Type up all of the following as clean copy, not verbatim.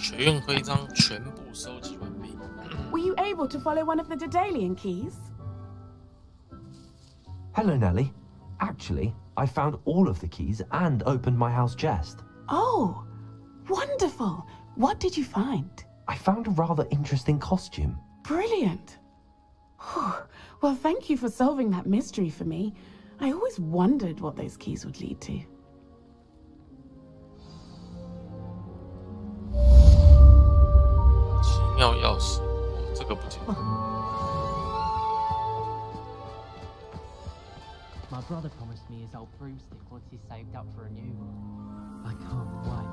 学院徽章全部收集完毕。Were you able to follow one of the Daedalian keys? Hello, Nellie. Actually, I found all of the keys and opened my house chest. Oh, wonderful. What did you find? I found a rather interesting costume. Brilliant. Well, thank you for solving that mystery for me. I always wondered what those keys would lead to. 奇妙钥匙，这个不简单。My brother promised me his old broomstick once he's saved up for a new one. I can't wait.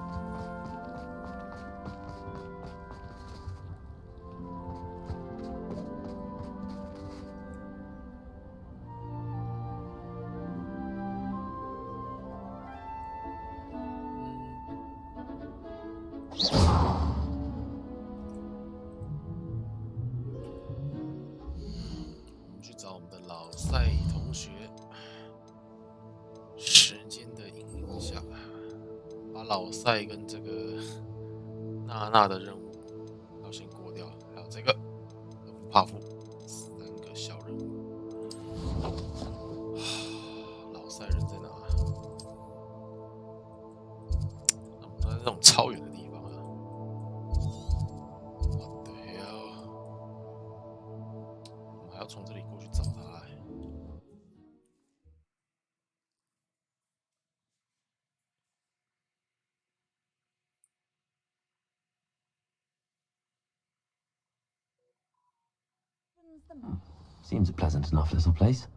老赛跟这个娜娜的任务要先过掉，还有这个帕夫3个小任务。老赛人在哪？那这种超远的地方啊 ！What the hell？ 我们还要从这里过去找他。Seems a pleasant enough little place.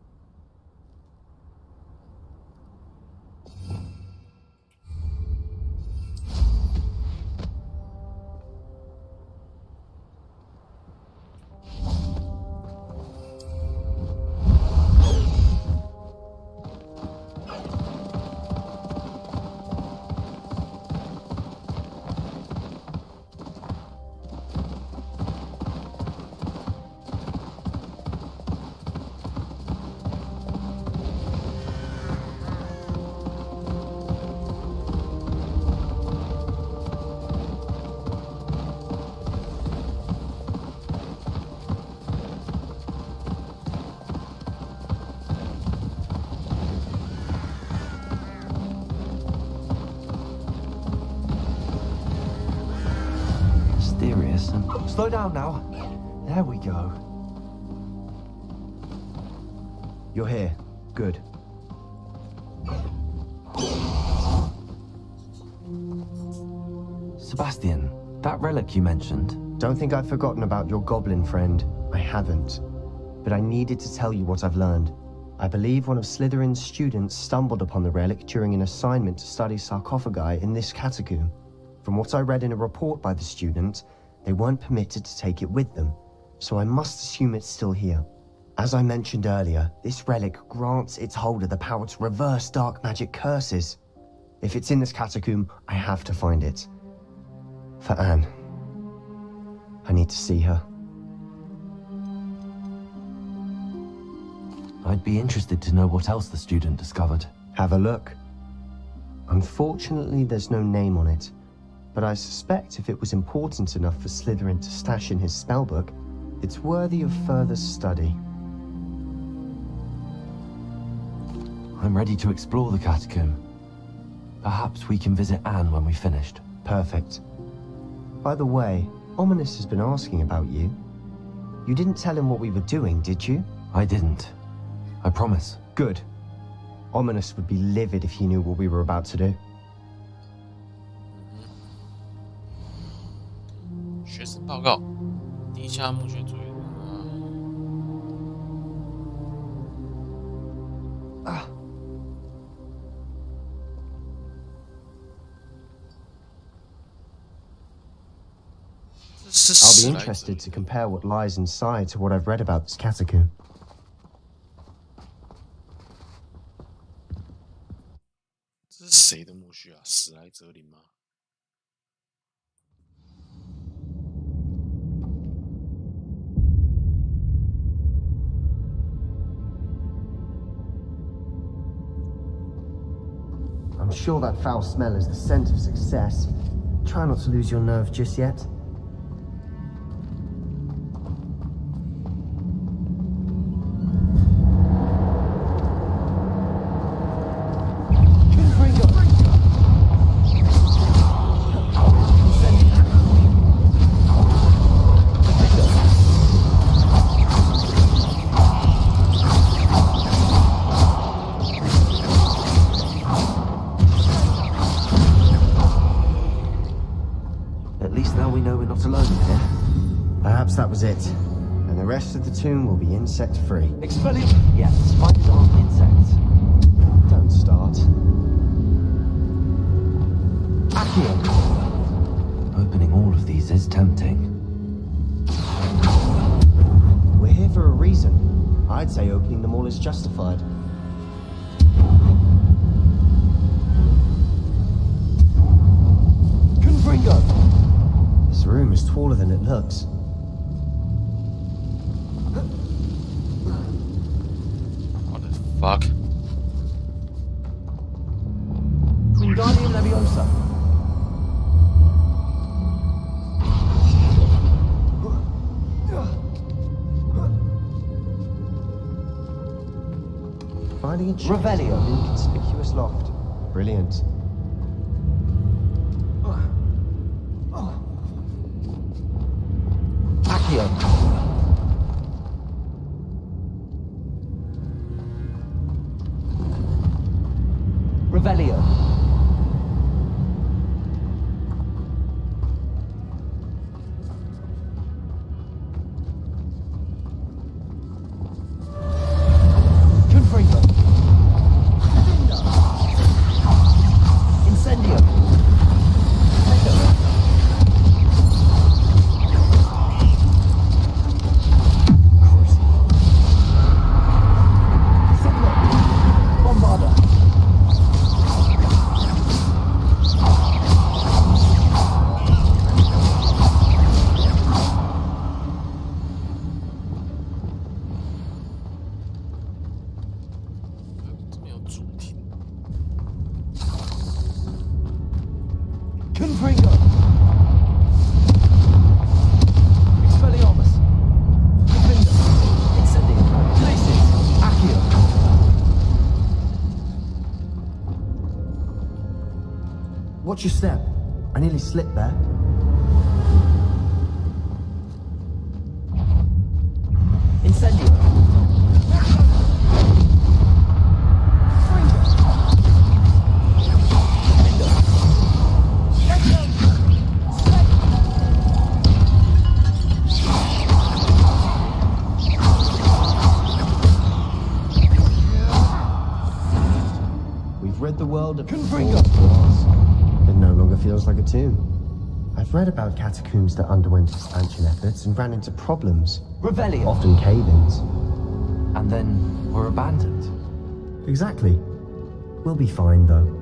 Slow down now. There we go. You're here. Good. Sebastian, that relic you mentioned. Don't think I've forgotten about your goblin friend. I haven't. But I needed to tell you what I've learned. I believe one of Slytherin's students stumbled upon the relic during an assignment to study sarcophagi in this catacomb. From what I read in a report by the student, they weren't permitted to take it with them, so I must assume it's still here. As I mentioned earlier, this relic grants its holder the power to reverse dark magic curses. If it's in this catacomb, I have to find it. For Anne. I need to see her. I'd be interested to know what else the student discovered. Have a look. Unfortunately, there's no name on it. But I suspect if it was important enough for Slytherin to stash in his spellbook, it's worthy of further study. I'm ready to explore the catacomb. Perhaps we can visit Anne when we've finished. Perfect. By the way, Ominous has been asking about you. You didn't tell him what we were doing, did you? I didn't. I promise. Good. Ominous would be livid if he knew what we were about to do. 学生报告，地下墓穴组员I'll be interested to compare what lies inside to what I've read about this catacomb. 这是谁的墓穴啊？史莱哲林吗？ I'm sure that foul smell is the scent of success. Try not to lose your nerve just yet. Perhaps that was it. And the rest of the tomb will be insect-free. Expellium! Yeah, spiders aren't insects. Don't start. Accio! Opening all of these is tempting. We're here for a reason. I'd say opening them all is justified. Confringo! This room is taller than it looks. What the fuck? Wingardium Leviosa. Finding a chest Revelio. in an inconspicuous loft. Brilliant. Accio. Revelio. Confringo. Incendio. Bombarda. Confringo. Expelliarmus. Confringo. Incendio. Glacis. Accio. Watch your step. I nearly slipped there. Incendio. We've read the world of Confringo. It no longer feels like a tomb. I've read about catacombs that underwent expansion efforts and ran into problems, Revelio. often cave-ins. And then were abandoned. Exactly. We'll be fine, though.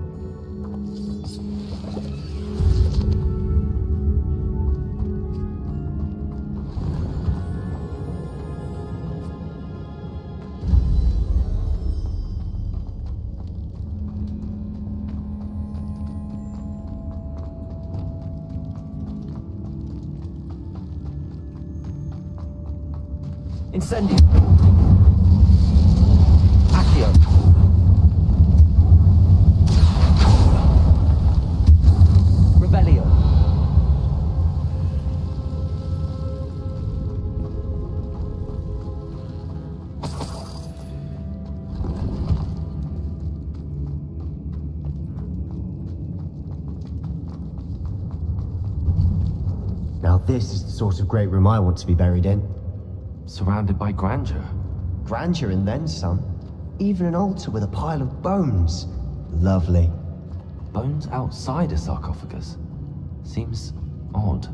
Incendio. Accio. Revelio. Now this is the sort of great room I want to be buried in. Surrounded by grandeur. Grandeur and then some. Even an altar with a pile of bones. Lovely. Bones outside a sarcophagus. Seems odd.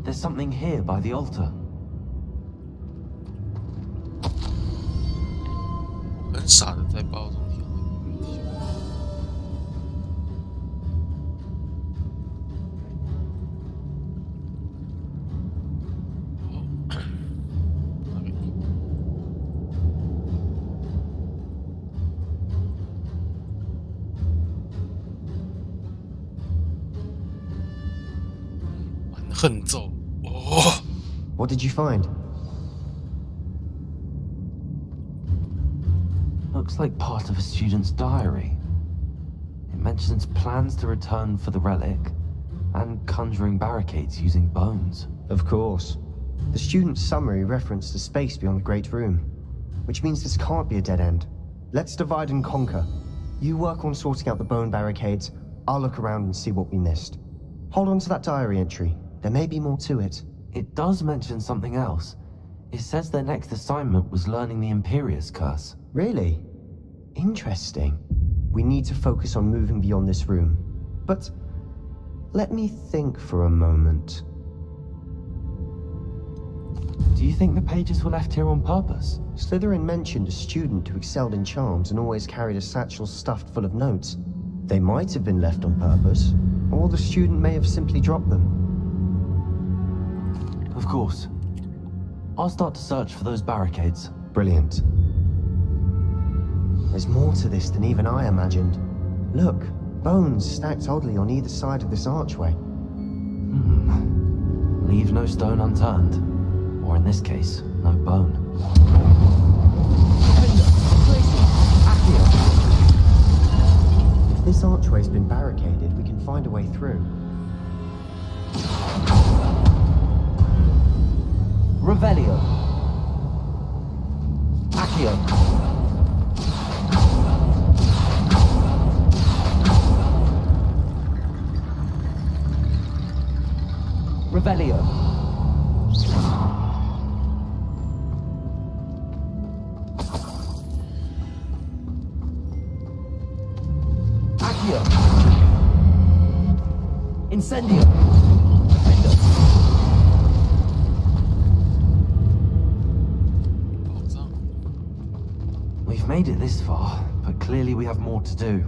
There's something here by the altar. 很傻的在包中挑那个问题。拿给你。恨咒哦。What did you find? Looks like part of a student's diary. It mentions plans to return for the relic and conjuring barricades using bones. Of course. The student's summary referenced the space beyond the Great Room, which means this can't be a dead end. Let's divide and conquer. You work on sorting out the bone barricades, I'll look around and see what we missed. Hold on to that diary entry. There may be more to it. It does mention something else. It says their next assignment was learning the Imperius Curse. Really? Interesting. We need to focus on moving beyond this room. But let me think for a moment. Do you think the pages were left here on purpose? Slytherin mentioned a student who excelled in charms and always carried a satchel stuffed full of notes. They might have been left on purpose, or the student may have simply dropped them. Of course. I'll start to search for those barricades. Brilliant. There's more to this than even I imagined. Look, bones stacked oddly on either side of this archway. Leave no stone unturned. Or in this case, no bone. If this archway's been barricaded, we can find a way through. Revelio. Accio. Revelio. Accio. Incendio. Defender. We've made it this far, but clearly we have more to do.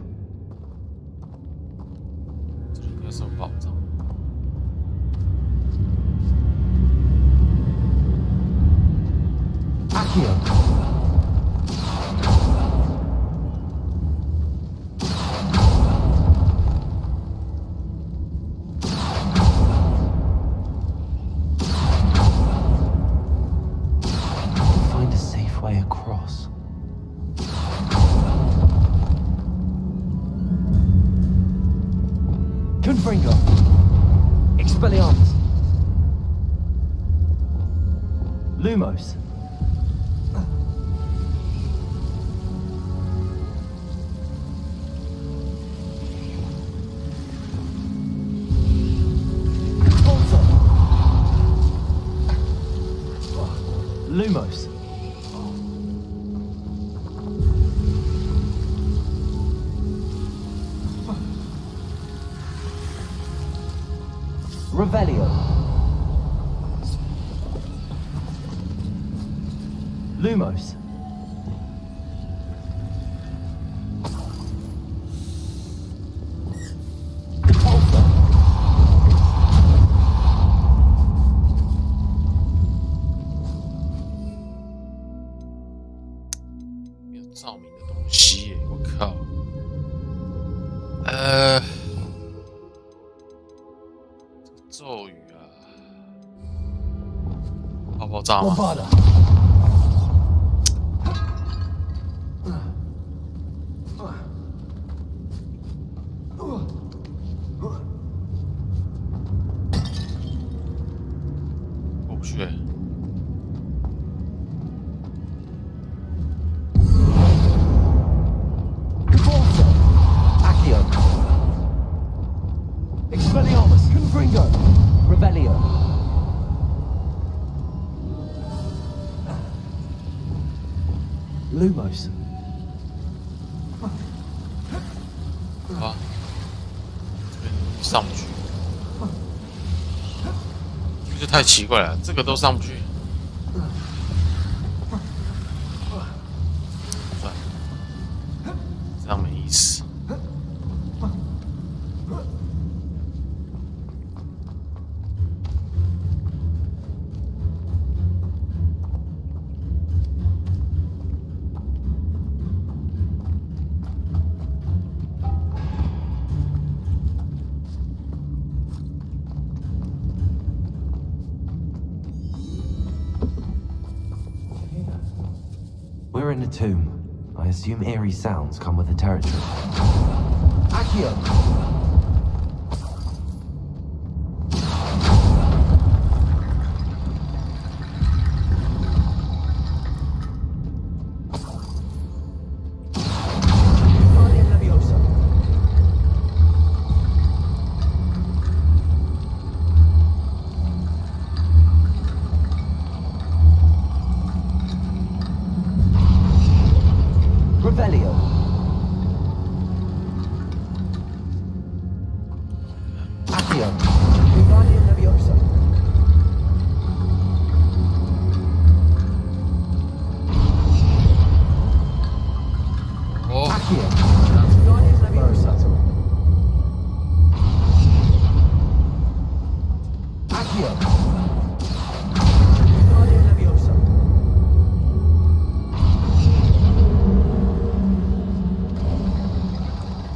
这应该是有宝藏。Accio. Find a safe way across. Confringo. Expelliarmus. Lumos. Lumos. Revelio. Lumos.咒语啊，爆炸吗？过不去欸。Expelliarmus, Confringo, Revelio. Lumos. 啊，这边上不去，这就太奇怪了，这个都上不去。算了，这样没意思。in a tomb. I assume eerie sounds come with the territory. Accio!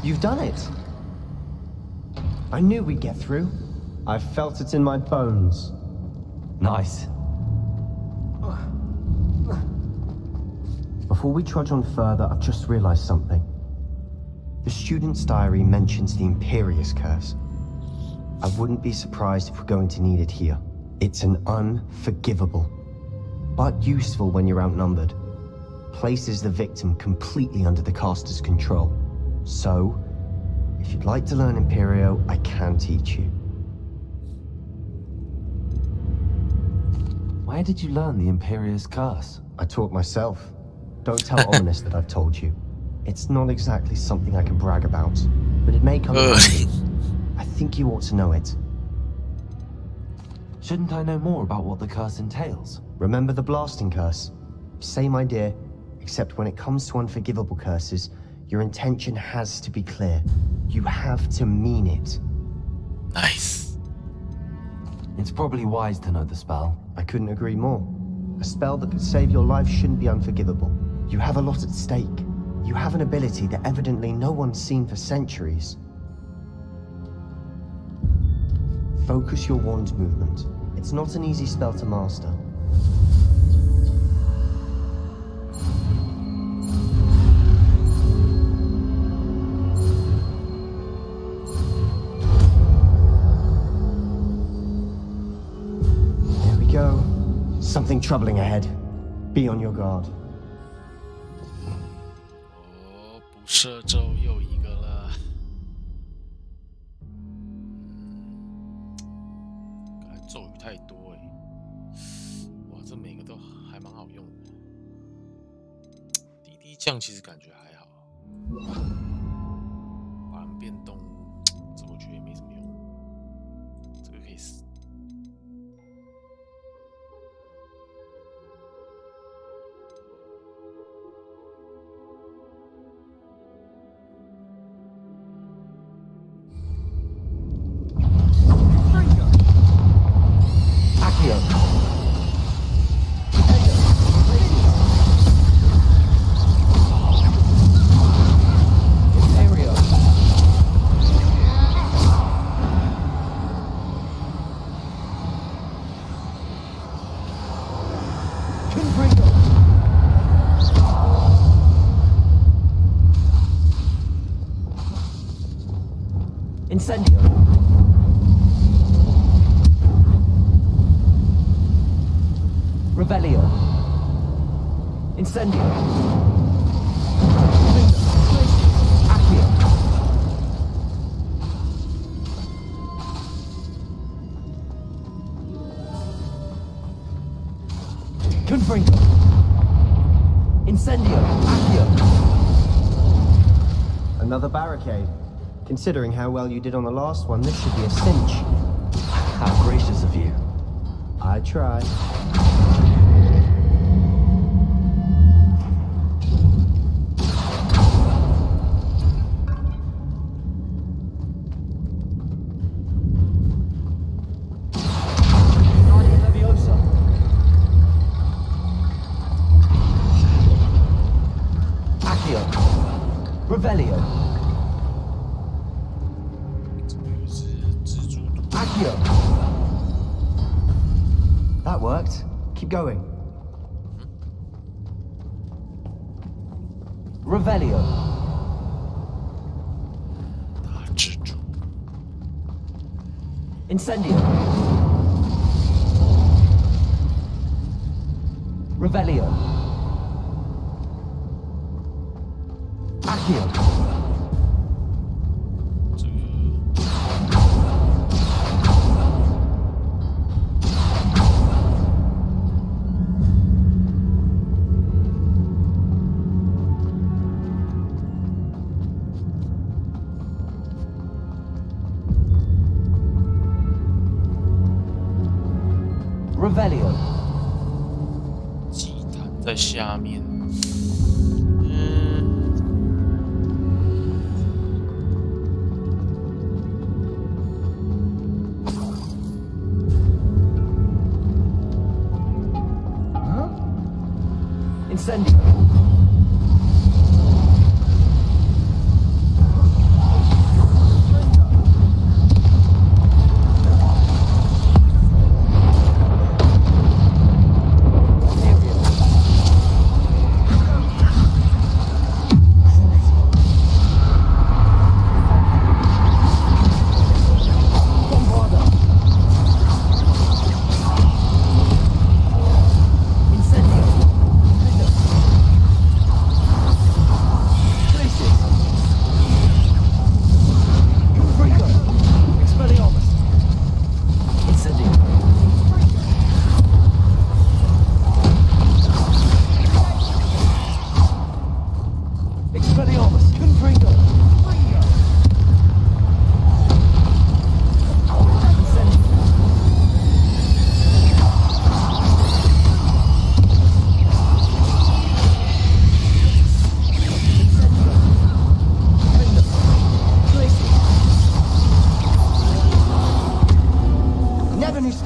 You've done it! I knew we'd get through. I felt it in my bones. Nice. Before we trudge on further, I've just realized something. The student's diary mentions the Imperius Curse. I wouldn't be surprised if we're going to need it here. It's an unforgivable, but useful when you're outnumbered. Places the victim completely under the caster's control. So, if you'd like to learn Imperio, I can teach you. Where did you learn the Imperius Curse? I taught myself. Don't tell Ominous that I've told you. It's not exactly something I can brag about, but it may come in handy. I think you ought to know it. Shouldn't I know more about what the curse entails? Remember the blasting curse? Same idea, except when it comes to unforgivable curses, your intention has to be clear. You have to mean it. Nice. It's probably wise to know the spell. I couldn't agree more. A spell that could save your life shouldn't be unforgivable. You have a lot at stake. You have an ability that evidently no one's seen for centuries. Focus your wand movement. It's not an easy spell to master. There we go. Something troubling ahead. Be on your guard. 不射咒又一个了。看来咒语太多哎，哇，这每个都还蛮好用的。滴滴酱其实感觉还好，把人变动，这我觉得也没什么用。这个可以死。Incendio. Revelio. Incendio. Accio. Confringo. Incendio. Accio. Another barricade. Considering how well you did on the last one, this should be a cinch. How gracious of you. I try. Accio. Revelio. That worked. Keep going. Revelio. 大蜘蛛。 Incendio. Revelio. Accio. 这个 Revelio. 祭坛在下面。 Incendio.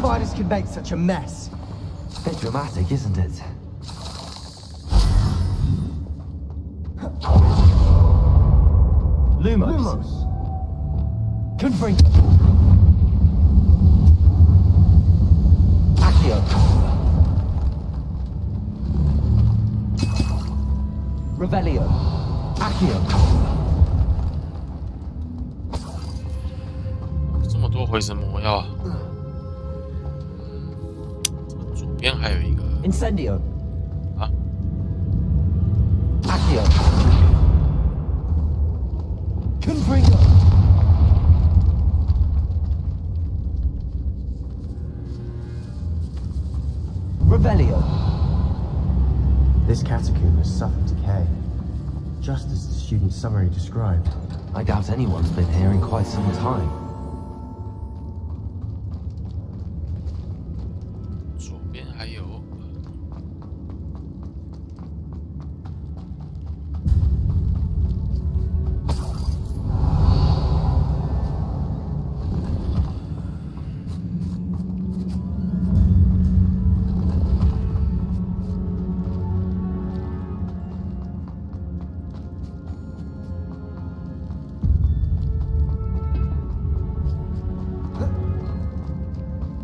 Spiders can make such a mess. It's a bit dramatic, isn't it? Lumos. Confringo. Accio. Revelio. Accio. 这么多回神魔药啊！左边还有一个 Incendio. 啊， Accio. Confringo. Revelio. This catacomb has suffered decay, just as the student's summary described. I doubt anyone's been here in quite some time. 左边还有。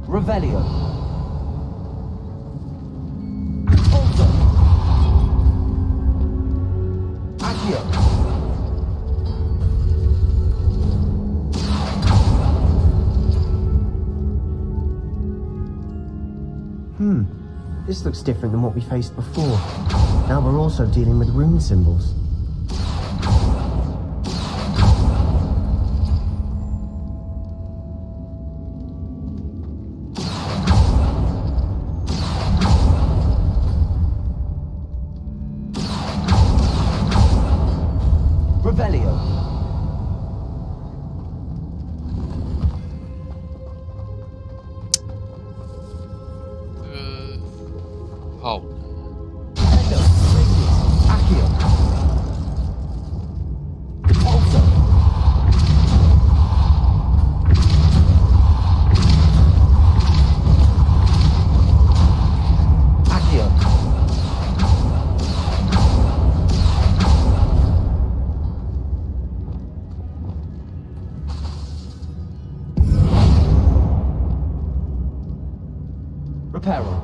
Revelio. Accio. This looks different than what we faced before. Now we're also dealing with rune symbols. Revelio. Hậu. Accio. Also. Accio. Reparo.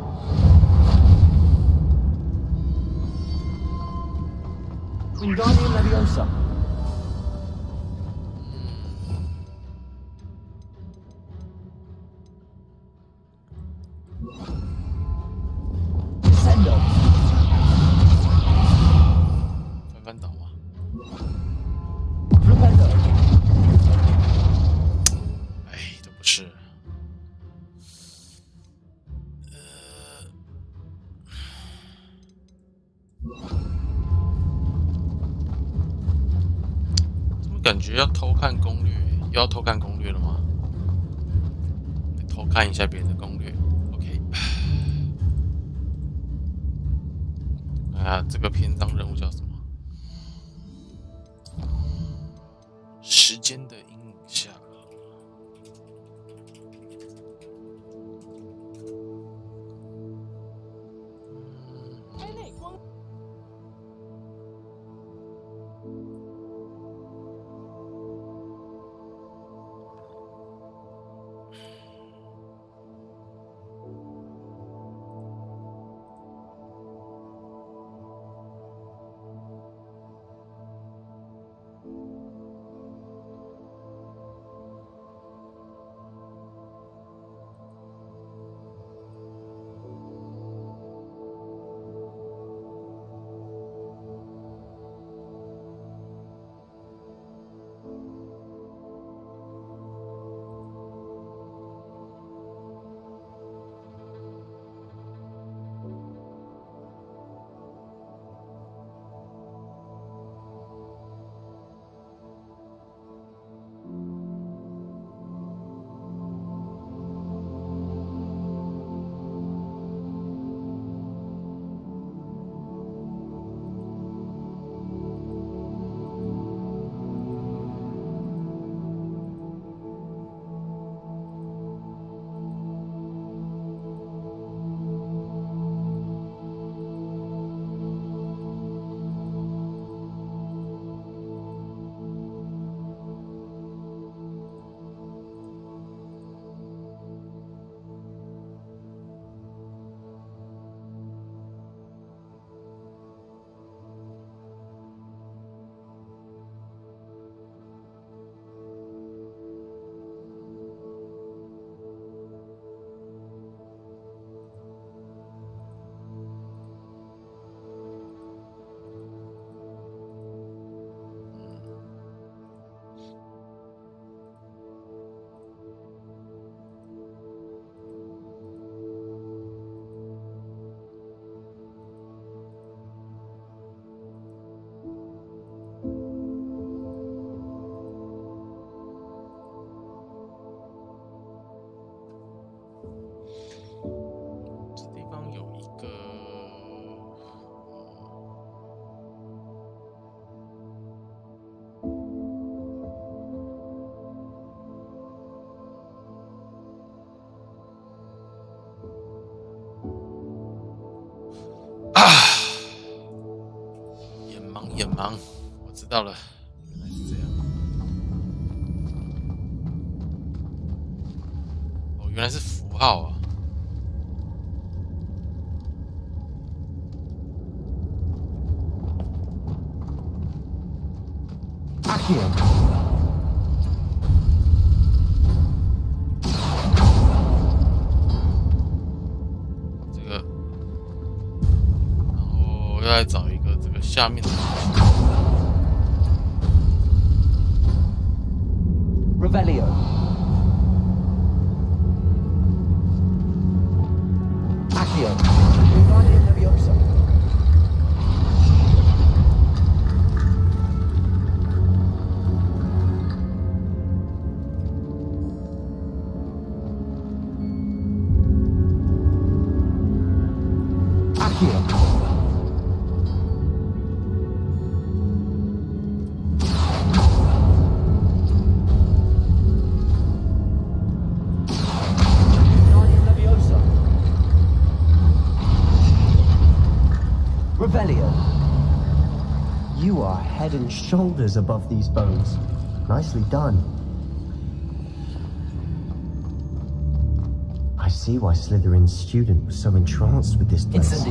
Wingardium Leviosa. Descendo. 翻倒吗？ Flipendo. 哎，都不是。怎么感觉要偷看攻略？又要偷看攻略了吗？偷看一下别人的攻略。OK。啊，这个篇章任务叫什么？时间的阴影下。眼盲，我知道了，原来是这样。哦，原来是符号啊。这个，然后要来找一个这个下面的。 Revelio. Accio. Wingardium Leviosa. Accio. Revelio. You are head and shoulders above these bones. Nicely done. I see why Slytherin's student was so entranced with this place.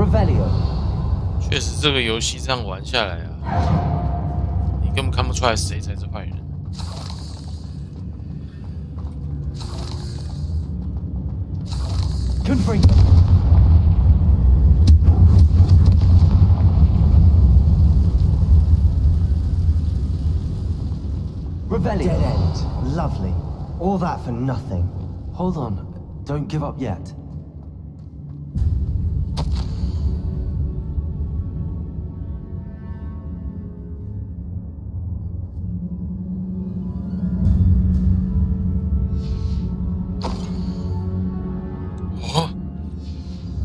Revelio. 确实，这个游戏这样玩下来啊，你根本看不出来谁才是坏人。Confringo. Revelio. Dead end. Lovely. All that for nothing. Hold on. Don't give up yet.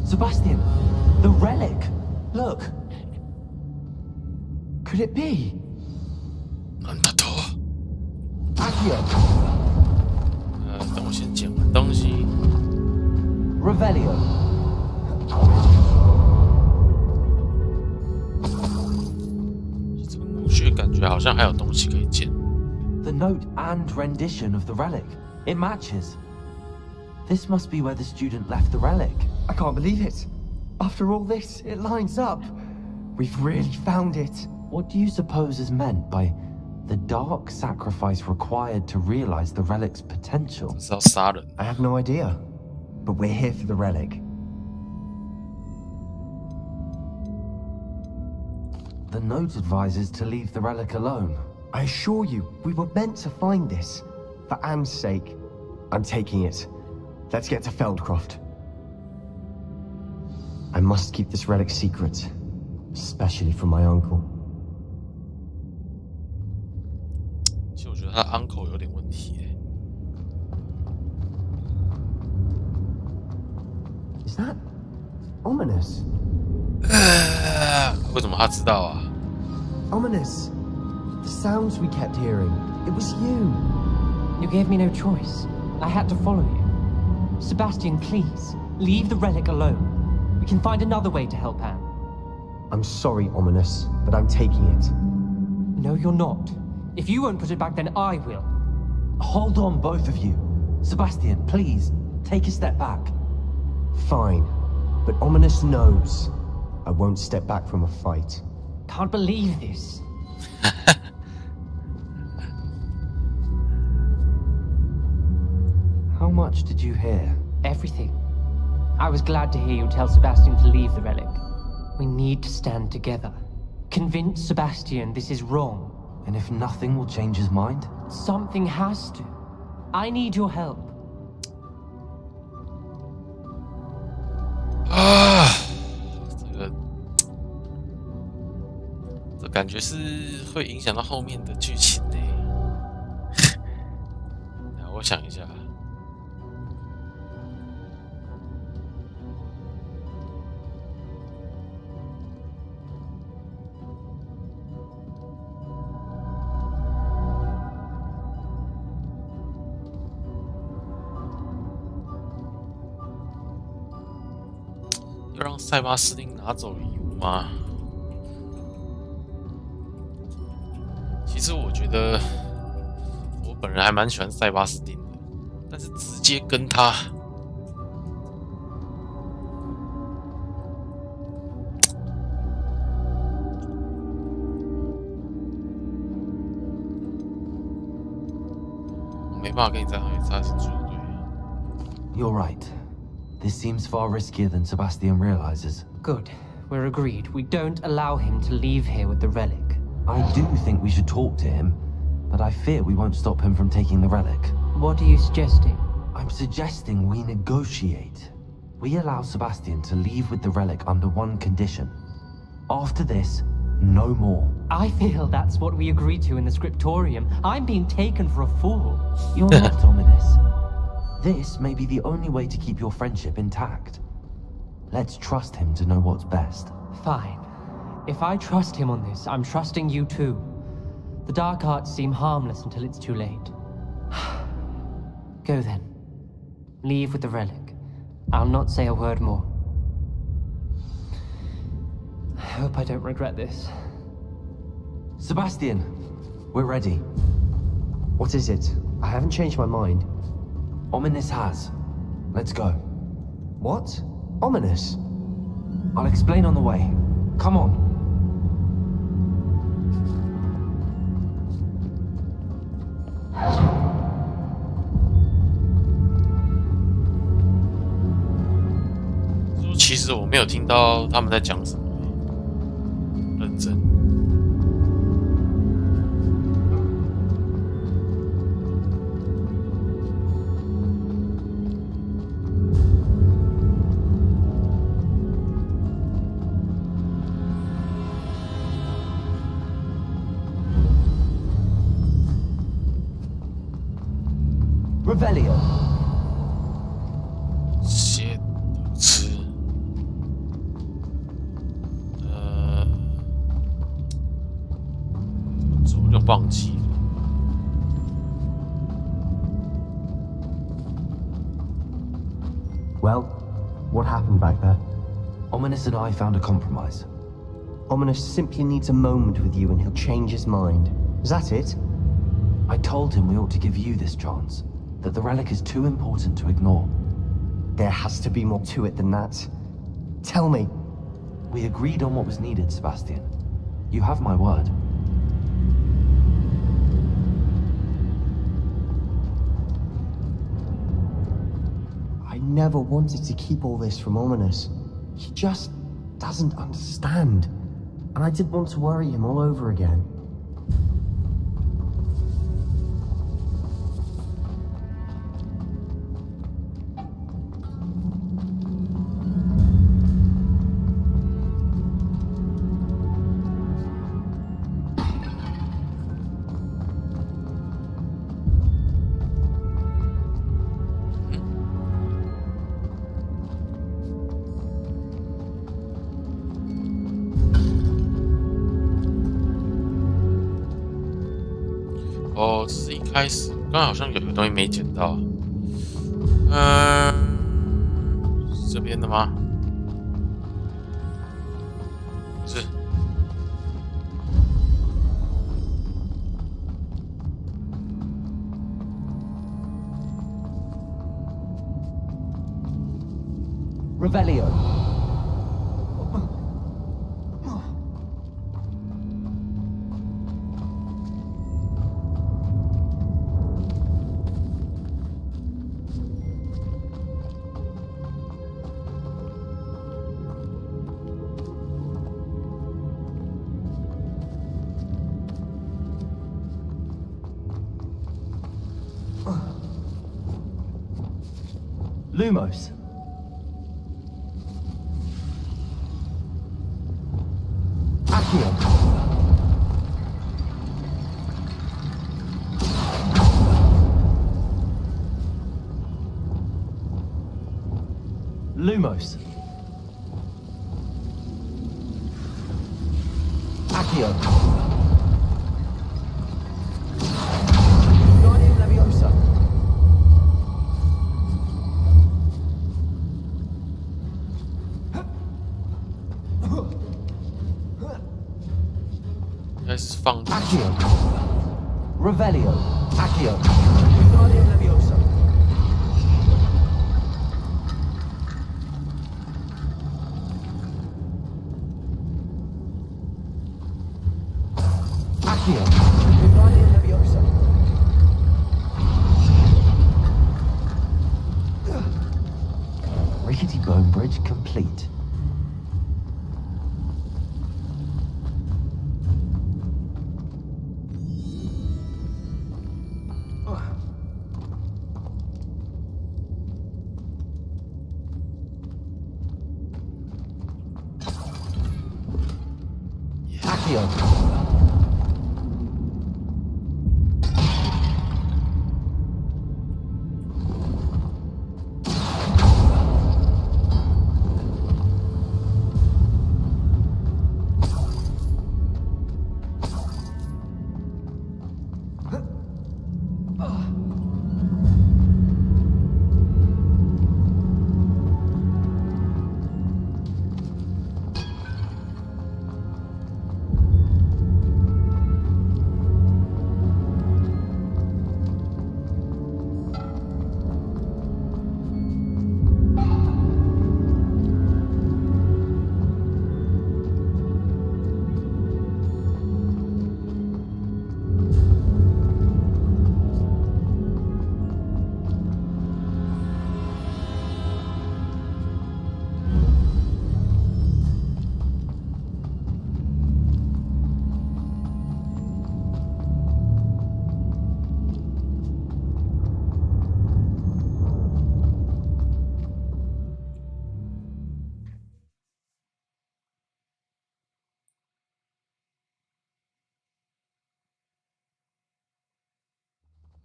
Sebastian, the relic. Look. Could it be? 难得多。 Accio. 等我先捡完东西。 Revelio. 这个墓穴感觉好像还有东西可以捡。 The note and rendition of the relic. It matches. This must be where the student left the relic. I can't believe it. After all this, it lines up. We've really found it. What do you suppose is meant by the dark sacrifice required to realize the relic's potential? 是要杀人。 I have no idea. But we're here for the relic. The note advises to leave the relic alone. I assure you, we were meant to find this. For Anne's sake. I'm taking it. Let's get to Feldcroft. I must keep this relic secret. Especially from my uncle. 其实我觉得他 uncle 有点问题耶。 Is that ominous? 为什么他知道啊？ Ominous. The sounds we kept hearing. It was you. You gave me no choice. I had to follow you. Sebastian, please, leave the relic alone. We can find another way to help Anne. I'm sorry, Ominous, but I'm taking it. No, you're not. If you won't put it back, then I will. Hold on, both of you. Sebastian, please, take a step back. Fine. But Ominous knows I won't step back from a fight. Can't believe this. How much did you hear? Everything. I was glad to hear you tell Sebastian to leave the relic. We need to stand together. Convince Sebastian this is wrong. And if nothing will change his mind? Something has to. I need your help. 啊，这感觉是会影响到后面的剧情呢。我想一下。 要让塞巴斯汀拿走遗物吗？其实我觉得，我本人还蛮喜欢塞巴斯汀的，但是直接跟他，我没办法跟你在那里插进去，对。 You're right. This seems far riskier than Sebastian realizes. Good. We're agreed. We don't allow him to leave here with the relic. I do think we should talk to him, but I fear we won't stop him from taking the relic. What are you suggesting? I'm suggesting we negotiate. We allow Sebastian to leave with the relic under one condition. After this, no more. I feel that's what we agreed to in the scriptorium. I'm being taken for a fool. You're not ominous. This may be the only way to keep your friendship intact. Let's trust him to know what's best. Fine. If I trust him on this, I'm trusting you too. The dark arts seem harmless until it's too late. Go then. Leave with the relic. I'll not say a word more. I hope I don't regret this. Sebastian, we're ready. What is it? I haven't changed my mind. Ominous has. Let's go. What? Ominous? I'll explain on the way. Come on. 其实我没有听到他们在讲什么，认真。Revelio. 血毒吃，怎么走就忘记了。Well, what happened back there? Ominous and I found a compromise. Ominous simply needs a moment with you and he'll change his mind. Is that it? I told him we ought to give you this chance, that the relic is too important to ignore. There has to be more to it than that. Tell me. We agreed on what was needed, Sebastian. You have my word. I never wanted to keep all this from Ominous. He just doesn't understand. And I didn't want to worry him all over again.哦，这是一开始，刚刚好像有个东西没捡到。是这边的吗？不是。Revelio. Lumos. Accio. Lumos. Accio. Guardian Leviosa. Accio. Revelio. Accio. Guardian Leviosa. Accio. Guardian Leviosa. Rickety bone bridge complete.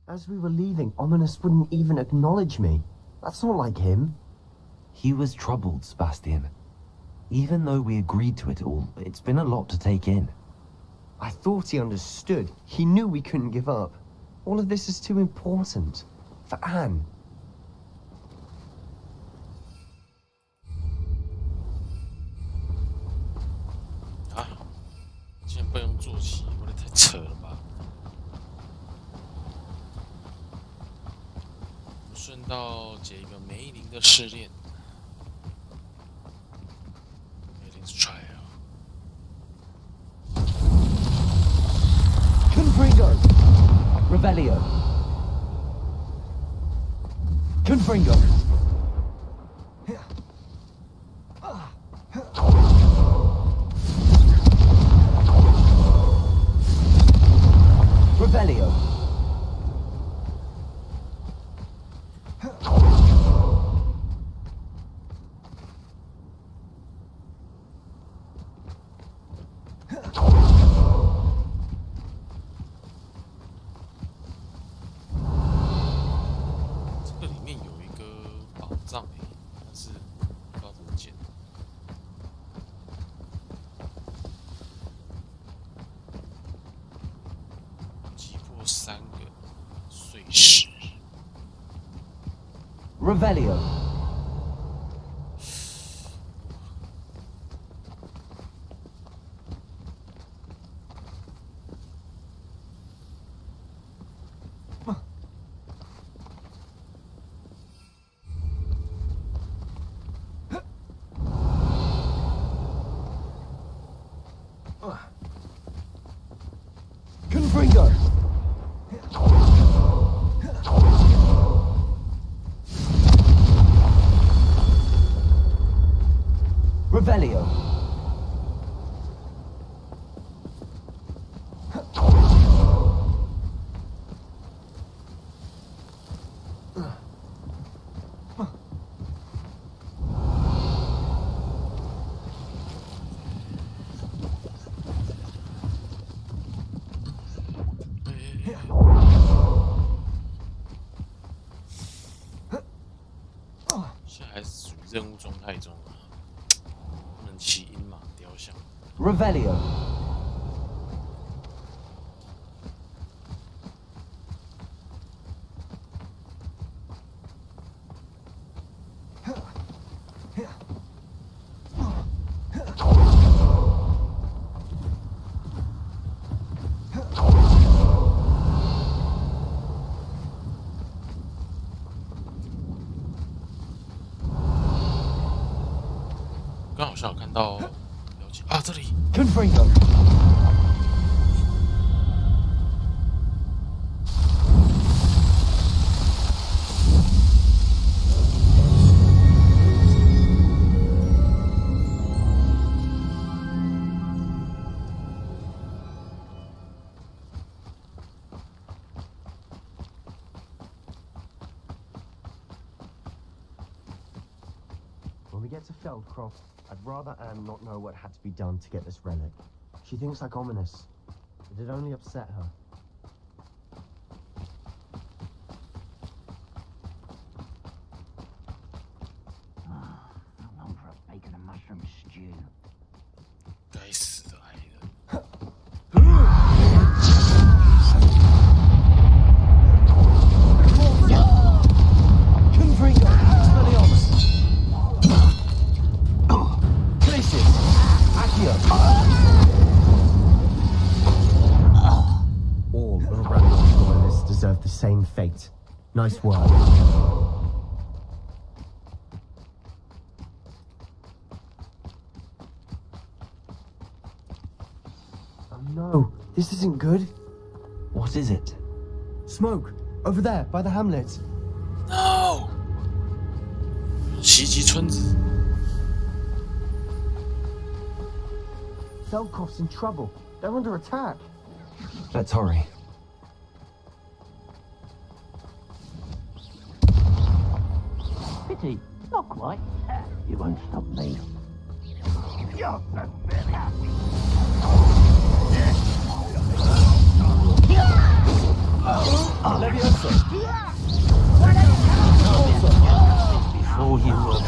As we were leaving, Ominous wouldn't even acknowledge me. That's not like him. He was troubled, Sebastian. Even though we agreed to it all, it's been a lot to take in. I thought he understood. He knew we couldn't give up. All of this is too important. For Anne.啊，竟然不用坐骑，我的太扯了吧！我们顺道解一个梅林的试炼。梅林是 trial。 Confringo! Revelio! Confringo! Revelio! Revelio. Confringo. Revelio. Revelio. Confringo. When we get to Feldcroft, I'd rather Anne not know what had to be done to get this relic. She thinks like Ominous. It'd only upset her. How long for a bacon and mushroom stew? 该死的矮人！ Confringo! Expelliarmus! Places! Accio! All of Randall's loyalists deserve the same fate. Nice work. Oh no, this isn't good. What is it? Smoke! Over there, by the hamlet. No! 袭击村子。 Feldcroft's in trouble. They're under attack. Let's hurry. Pity, not quite. You won't stop me. Before you were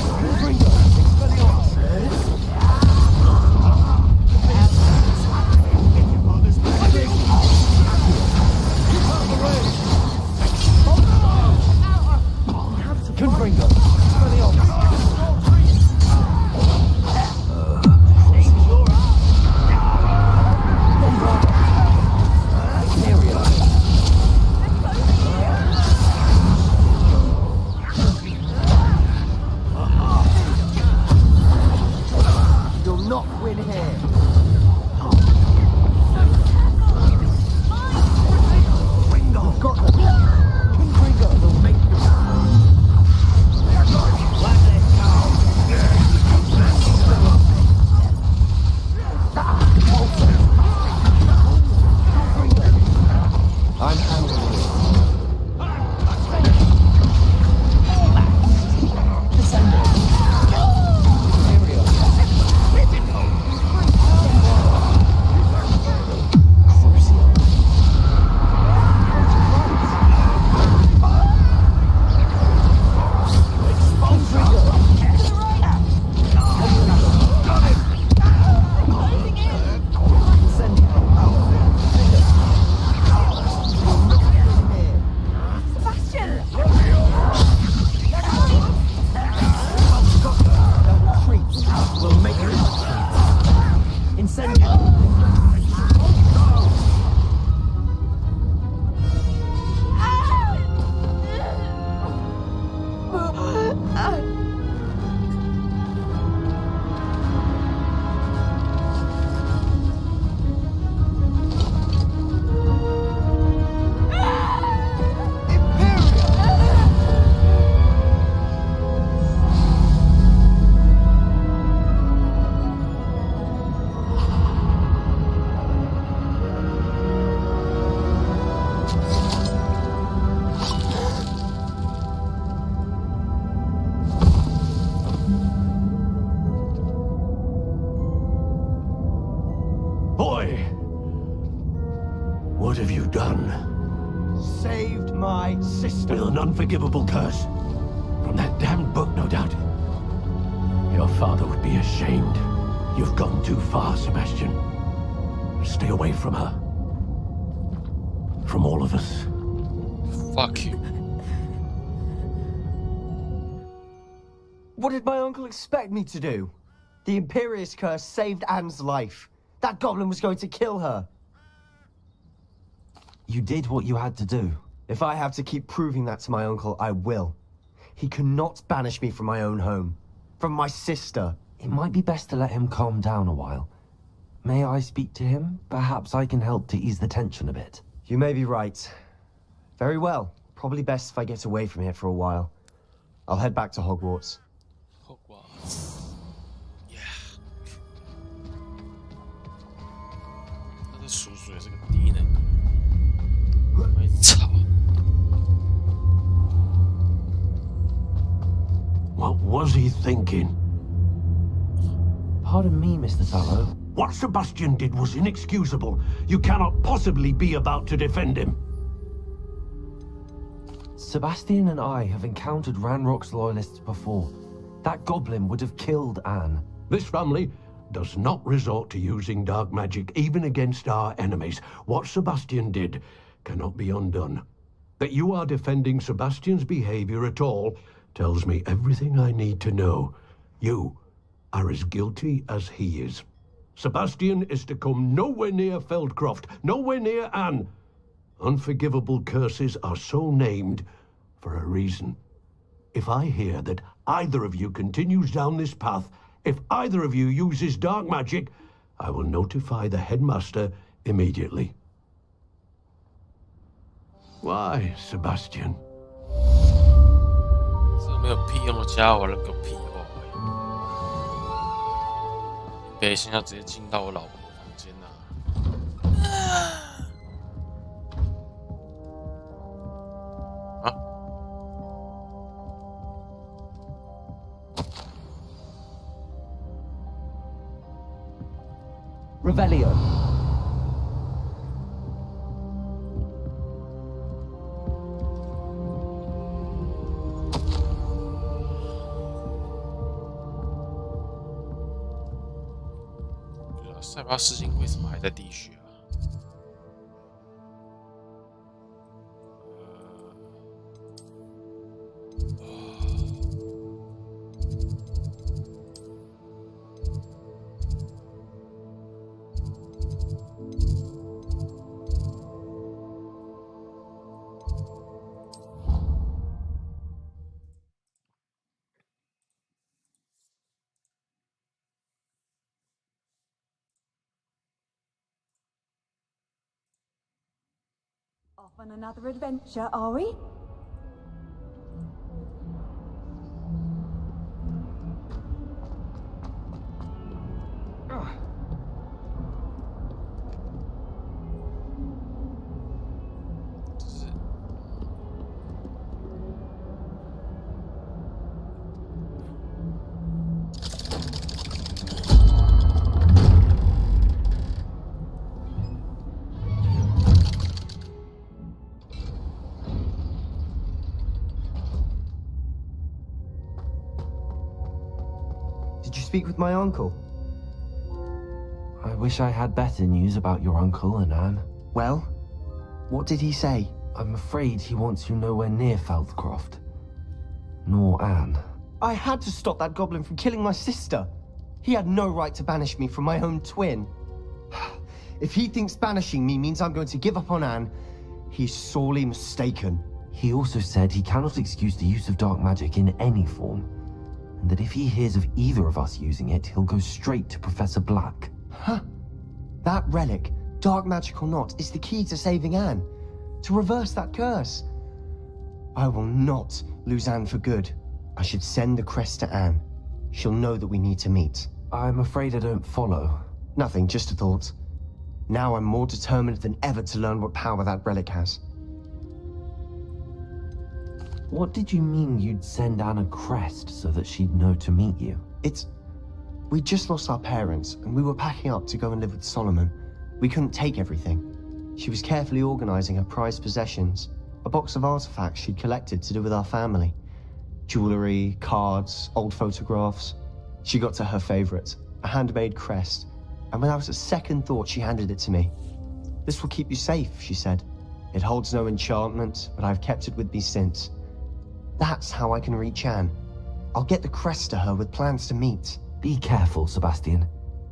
What have you done? Saved my sister. With an unforgivable curse. From that damned book, no doubt. Your father would be ashamed. You've gone too far, Sebastian. Stay away from her. From all of us. Fuck you. What did my uncle expect me to do? The Imperious curse saved Anne's life. That goblin was going to kill her. You did what you had to do. If I have to keep proving that to my uncle, I will. He cannot banish me from my own home. From my sister. It might be best to let him calm down a while. May I speak to him? Perhaps I can help to ease the tension a bit. You may be right. Very well. Probably best if I get away from here for a while. I'll head back to Hogwarts. Hogwarts. Yeah. 他的叔叔也是个敌人。没吵。What was he thinking? Pardon me, Mr. Sallow. What Sebastian did was inexcusable. You cannot possibly be about to defend him. Sebastian and I have encountered Ranrock's loyalists before. That goblin would have killed Anne. This family does not resort to using dark magic even against our enemies. What Sebastian did cannot be undone. That you are defending Sebastian's behavior at all tells me everything I need to know. You are as guilty as he is. Sebastian is to come nowhere near Feldcroft, nowhere near Anne. Unforgivable curses are so named for a reason. If I hear that either of you continues down this path, if either of you uses dark magic, I will notify the headmaster immediately. Why, Sebastian? 这没有屁用的家伙，那个屁话！北星要直接进到我老婆的房间呐！啊！ Revelio. 塞巴斯汀为什么还在滴血啊？Off on another adventure, are we? Did you speak with my uncle? I wish I had better news about your uncle and Anne. Well, what did he say? I'm afraid he wants you nowhere near Feldcroft. Nor Anne. I had to stop that goblin from killing my sister. He had no right to banish me from my own twin. If he thinks banishing me means I'm going to give up on Anne, he's sorely mistaken. He also said he cannot excuse the use of dark magic in any form, and that if he hears of either of us using it, he'll go straight to Professor Black. Huh? That relic, dark magic or not, is the key to saving Anne. To reverse that curse. I will not lose Anne for good. I should send the crest to Anne. She'll know that we need to meet. I'm afraid I don't follow. Nothing, just a thought. Now I'm more determined than ever to learn what power that relic has. What did you mean you'd send Anne a crest so that she'd know to meet you? We just lost our parents, and we were packing up to go and live with Solomon. We couldn't take everything. She was carefully organizing her prized possessions, a box of artifacts she'd collected to do with our family. Jewelry, cards, old photographs. She got to her favorite, a handmade crest, and without a second thought she handed it to me. This will keep you safe, she said. It holds no enchantment, but I've kept it with me since. That's how I can reach Anne. I'll get the crest to her with plans to meet. Be careful, Sebastian.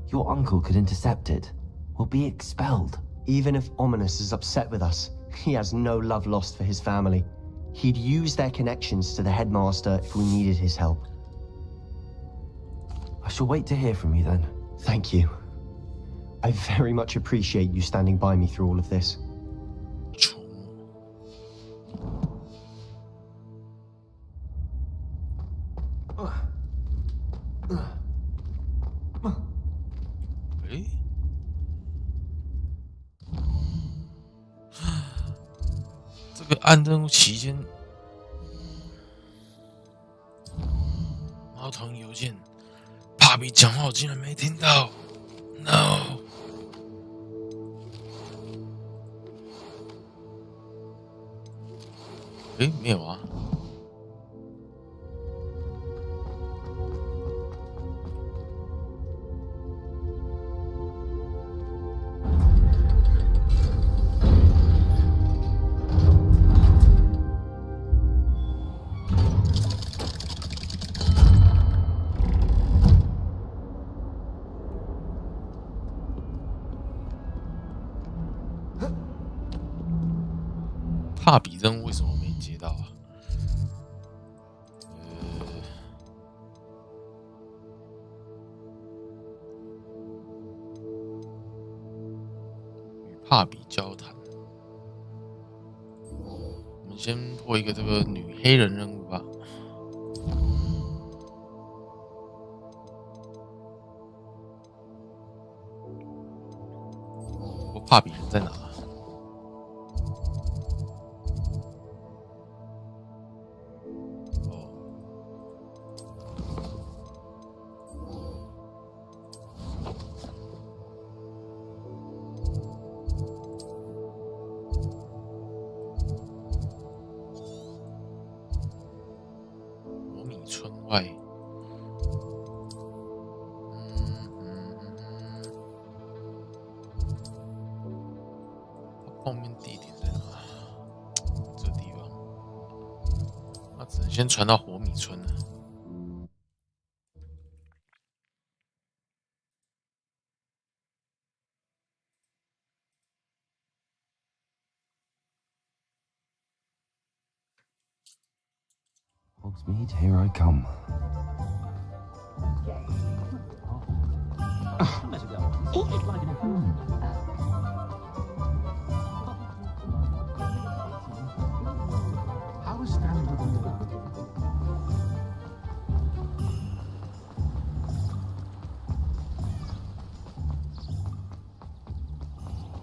Your uncle could intercept it. We'll be expelled. Even if Ominous is upset with us, he has no love lost for his family. He'd use their connections to the headmaster if we needed his help. I shall wait to hear from you then. Thank you. I very much appreciate you standing by me through all of this.这个暗任务期间，猫头鹰邮件，帕比讲话我竟然没听到 ，no。诶，没有啊。帕比任务为什么没接到啊？与帕比交谈。我们先破一个这个女黑人任务吧。我帕比人在哪？村外，后面地点在哪？这个地方，那只能先传到火米村了。Hogsmeade, here I come.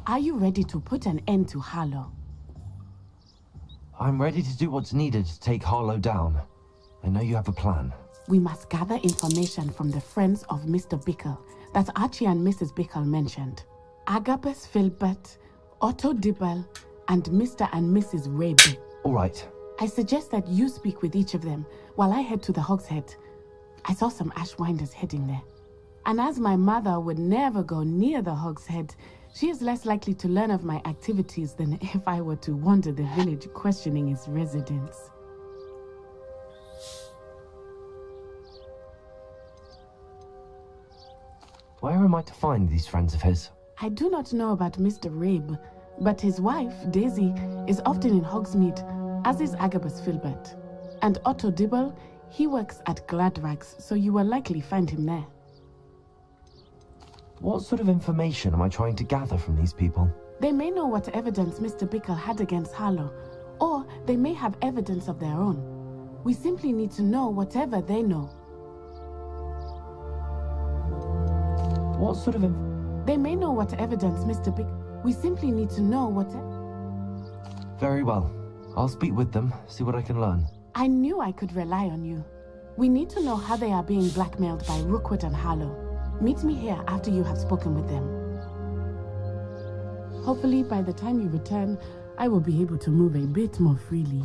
Are you ready to put an end to Harlow? I'm ready to do what's needed to take Harlow down. I know you have a plan. We must gather information from the friends of Mr. Bickle that Archie and Mrs. Bickle mentioned. Agabus Filbert, Otto Dibble, and Mr. and Mrs. Rabe. All right. I suggest that you speak with each of them while I head to the Hogshead. I saw some Ashwinders heading there. And as my mother would never go near the Hogshead, she is less likely to learn of my activities than if I were to wander the village questioning its residents. Where am I to find these friends of his? I do not know about Mr. Rabe, but his wife, Daisy, is often in Hogsmeade, as is Agabus Filbert. And Otto Dibble, he works at Gladrags, so you will likely find him there. What sort of information am I trying to gather from these people? They may know what evidence Mr. Bickle had against Harlow, or they may have evidence of their own. We simply need to know whatever they know. What sort of They may know what evidence Mr. Bickle... We simply need to know what... Very well. I'll speak with them, see what I can learn. I knew I could rely on you. We need to know how they are being blackmailed by Rookwood and Harlow. Meet me here after you have spoken with them. Hopefully, by the time you return, I will be able to move a bit more freely.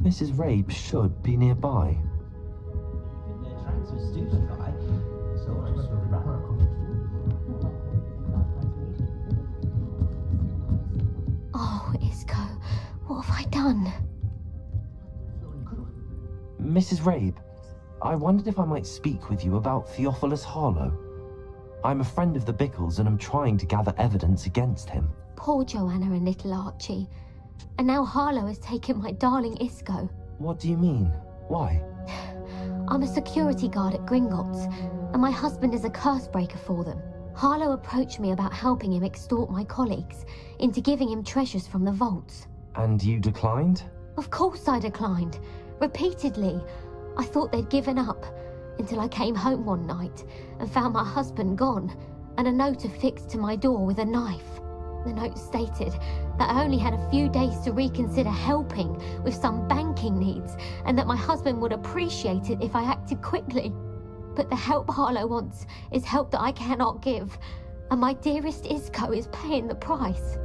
Mrs. Rabe should be nearby. Oh, Isco, what have I done? Mrs. Rabe, I wondered if I might speak with you about Theophilus Harlow. I'm a friend of the Bickles and I'm trying to gather evidence against him. Poor Joanna and little Archie. And now Harlow has taken my darling Isco. What do you mean? Why? I'm a security guard at Gringotts, and my husband is a curse breaker for them. Harlow approached me about helping him extort my colleagues into giving him treasures from the vaults. And you declined? Of course I declined. Repeatedly. I thought they'd given up, until I came home one night and found my husband gone, and a note affixed to my door with a knife. The note stated that I only had a few days to reconsider helping with some banking needs, and that my husband would appreciate it if I acted quickly. But the help Harlow wants is help that I cannot give, and my dearest Isco is paying the price.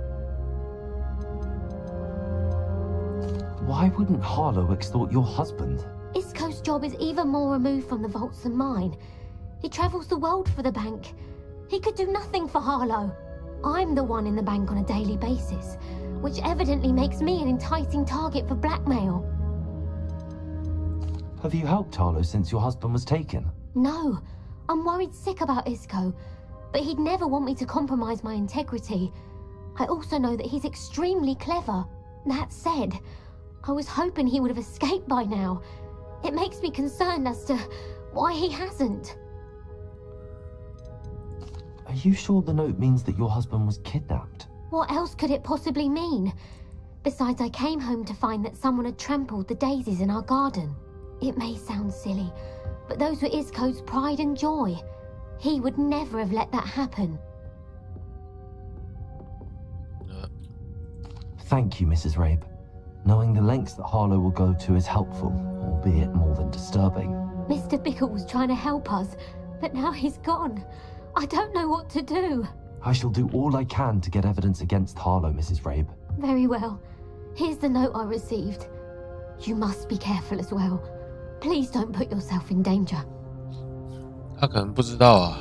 Why wouldn't Harlow extort your husband? Isco's job is even more removed from the vaults than mine. He travels the world for the bank. He could do nothing for Harlow. I'm the one in the bank on a daily basis, which evidently makes me an enticing target for blackmail. Have you helped Harlow since your husband was taken? No, I'm worried sick about Isco, but he'd never want me to compromise my integrity. I also know that he's extremely clever. That said, I was hoping he would have escaped by now. It makes me concerned as to why he hasn't. Are you sure the note means that your husband was kidnapped? What else could it possibly mean? Besides, I came home to find that someone had trampled the daisies in our garden. It may sound silly, but those were Isco's pride and joy. He would never have let that happen. Thank you, Mrs. Rabe. Knowing the lengths that Harlow will go to is helpful, albeit more than disturbing. Mr. Bickle was trying to help us, but now he's gone. I don't know what to do. I shall do all I can to get evidence against Harlow, Mrs. Rabe. Very well. Here's the note I received. You must be careful as well. Please don't put yourself in danger. 他可能不知道啊，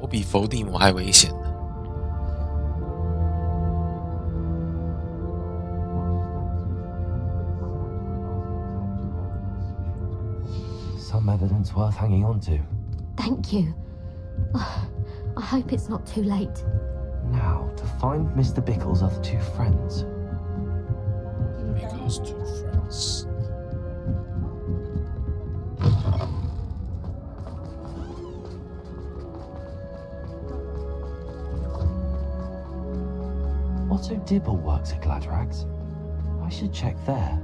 我比伏地魔还危险呢。Some evidence worth hanging on to. Thank you. I hope it's not too late. Now, to find Mr. Bickle's other two friends. Bickle's two friends. Otto Dibble works at Gladrags. I should check there.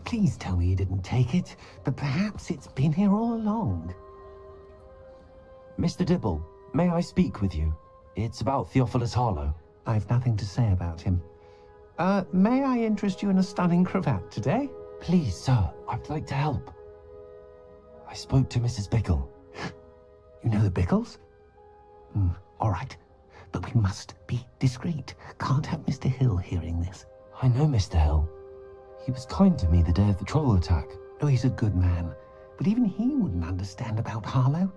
Please tell me you didn't take it, but perhaps it's been here all along. Mr. Dibble, may I speak with you? It's about Theophilus Harlow. I've nothing to say about him. May I interest you in a stunning cravat today? Please, sir, I'd like to help. I spoke to Mrs. Bickle. You know the Bickles? All right, but we must be discreet. Can't have Mr. Hill hearing this. I know Mr. Hill. He was kind to me the day of the troll attack. Oh, he's a good man, but even he wouldn't understand about Harlow.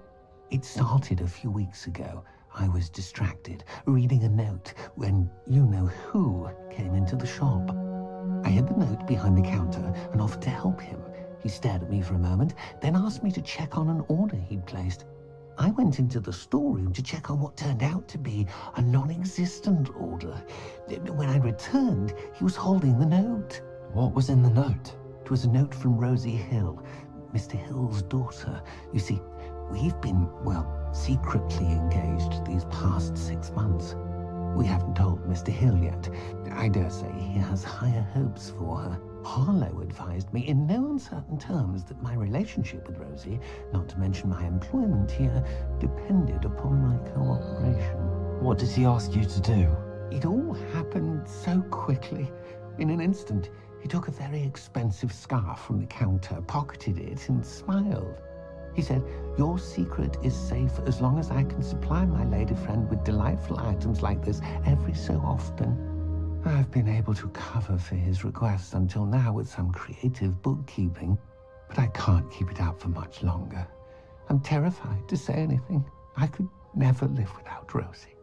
It started a few weeks ago. I was distracted, reading a note, when you-know-who came into the shop. I hid the note behind the counter and offered to help him. He stared at me for a moment, then asked me to check on an order he'd placed. I went into the storeroom to check on what turned out to be a non-existent order. When I returned, he was holding the note. What was in the note? It was a note from Rosie Hill, Mr. Hill's daughter. You see, we've been, well, secretly engaged these past 6 months. We haven't told Mr. Hill yet. I dare say he has higher hopes for her. Harlow advised me in no uncertain terms that my relationship with Rosie, not to mention my employment here, depended upon my cooperation. What did he ask you to do? It all happened so quickly. In an instant, he took a very expensive scarf from the counter, pocketed it, and smiled. He said, "Your secret is safe as long as I can supply my lady friend with delightful items like this every so often." I've been able to cover for his requests until now with some creative bookkeeping, but I can't keep it up for much longer. I'm terrified to say anything. I could never live without Rosie.